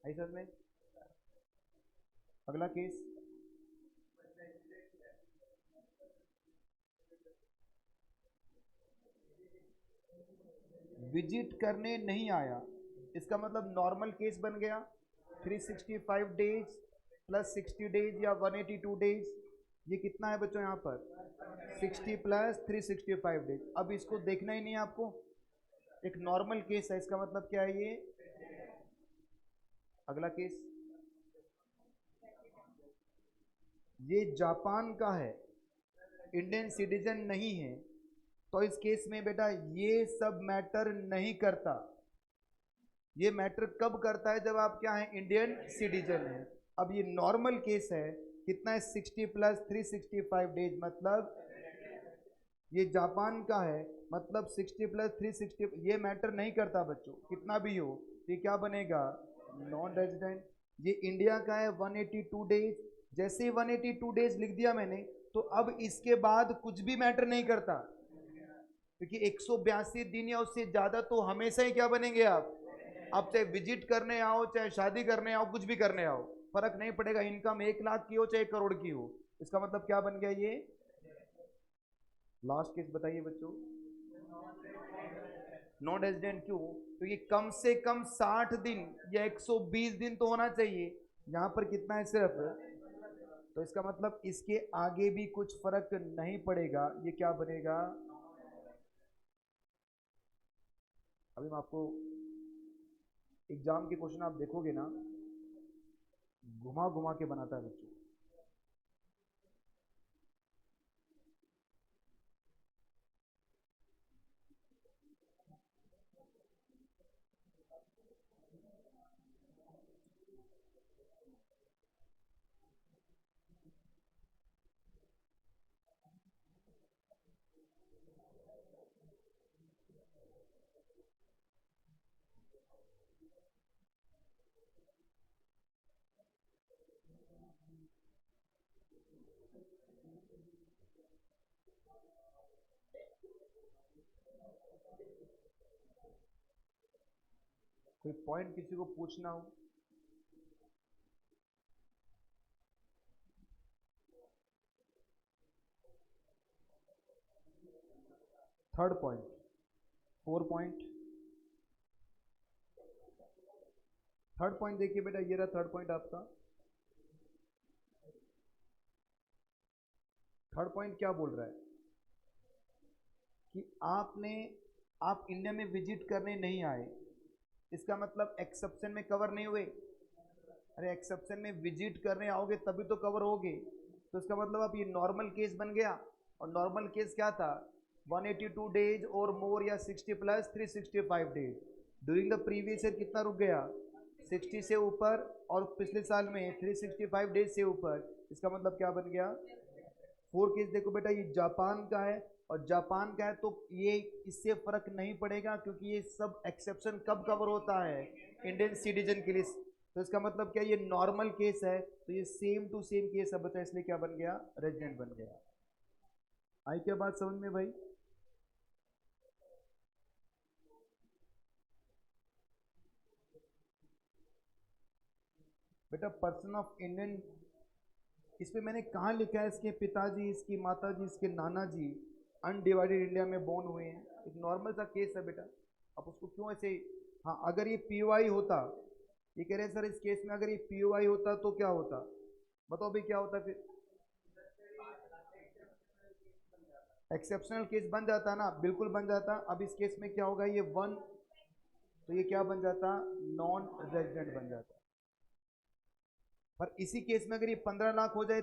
आई सर में। अगला केस, विजिट करने नहीं आया, इसका मतलब नॉर्मल केस बन गया। 365 डेज प्लस 60 डेज या 182 डेज, ये कितना है बच्चों यहाँ पर? 60 प्लस 365 डेज। अब इसको देखना ही नहीं है आपको, एक नॉर्मल केस है, इसका मतलब क्या है ये? अगला केस, ये जापान का है, इंडियन सिटीजन नहीं है, तो इस केस में बेटा ये सब मैटर नहीं करता। ये मैटर कब करता है? जब आप क्या है? इंडियन सिटीजन है। अब ये नॉर्मल केस है, कितना है? 60 प्लस 365 डेज, मतलब ये जापान का है, मतलब 60 प्लस 360, ये मैटर नहीं करता बच्चों, कितना भी हो। ये क्या बनेगा? Non resident. ये इंडिया का है 182 डेज, जैसे ही 182 डेज लिख दिया मैंने, तो अब इसके बाद कुछ भी मैटर नहीं करता, क्योंकि 182 दिन या उससे ज्यादा तो हमेशा ही क्या बनेंगे आप चाहे विजिट करने आओ, चाहे शादी करने आओ, कुछ भी करने आओ, फर्क नहीं पड़ेगा। इनकम 1 लाख की हो चाहे 1 करोड़ की हो, इसका मतलब क्या बन गया ये? लास्ट केस बताइए बच्चों। नॉन रेजिडेंट क्यों? क्योंकि कम से कम 60 दिन या 120 दिन तो होना चाहिए, यहां पर कितना है? सिर्फ। तो इसका मतलब इसके आगे भी कुछ फर्क नहीं पड़ेगा, ये क्या बनेगा? अभी मैं आपको एग्जाम के क्वेश्चन आप देखोगे ना, घुमा घुमा के बनाता है बच्चों। कोई पॉइंट किसी को पूछना हो? Third point, 4 point, third point देखिए बेटा, ये रहा थर्ड पॉइंट आपका। थर्ड पॉइंट क्या बोल रहा है कि आप इंडिया में विजिट करने नहीं आए, इसका मतलब एक्सेप्शन में कवर नहीं हुए। अरे एक्सेप्शन में विजिट करने आओगे तभी तो कवर होगे, तो इसका मतलब अब ये नॉर्मल केस बन गया। और नॉर्मल केस क्या था, 182 डेज और मोर या 60 plus 365 days. During the previous year कितना रुक गया, 60 से ऊपर, और पिछले साल में 365 डेज से ऊपर, इसका मतलब क्या बन गया, 4 केस। देखो बेटा ये जापान का है, और जापान का है तो ये इससे फर्क नहीं पड़ेगा, क्योंकि ये सब एक्सेप्शन कब कवर होता है, इंडियन सिटीजन के लिए। तो इसका मतलब क्या, ये नॉर्मल केस है, तो ये सेम टू सेम केस है बता, इसलिए क्या बन गया, रेजिडेंट बन गया। आई क्या बात समझ में भाई? बेटा पर्सन ऑफ इंडियन, इस पे मैंने कहाँ लिखा है, इसके पिताजी, इसकी माताजी, इसके नाना जी अनडिवाइडेड इंडिया में बोर्न हुए हैं। एक नॉर्मल सा केस है बेटा, आप उसको क्यों ऐसे। हाँ अगर ये पीओआई होता, ये कह रहे हैं सर इस केस में अगर ये पीओआई होता तो क्या होता, बताओ भाई क्या होता फिर। एक्सेप्शनल केस बन जाता ना, बिल्कुल बन जाता। अब इस केस में क्या होगा, ये वन, तो ये क्या बन जाता, नॉन रेजिडेंट बन जाता। पर इसी केस में अगर ये 15 लाख हो जाए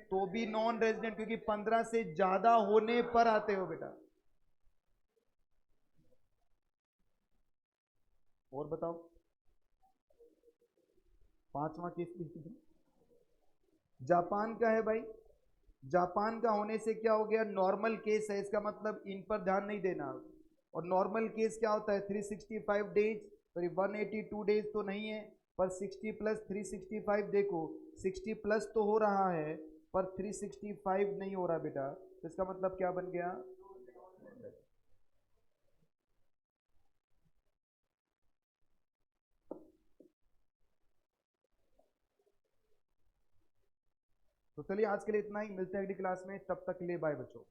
तो भी नॉन रेजिडेंट, क्योंकि 15 से ज्यादा होने पर आते हो बेटा। और बताओ, पांचवा केस लीजिए, जापान का है भाई। जापान का होने से क्या हो गया, नॉर्मल केस है, इसका मतलब इन पर ध्यान नहीं देना। और नॉर्मल केस क्या होता है, 365 डेज, सॉरी 182 डेज तो नहीं है, पर 60 प्लस 365, देखो 60 प्लस तो हो रहा है पर 365 नहीं हो रहा बेटा, तो इसका मतलब क्या बन गया। तो चलिए आज के लिए इतना ही, मिलते हैं अगली क्लास में, तब तक के लिए बाय बच्चों।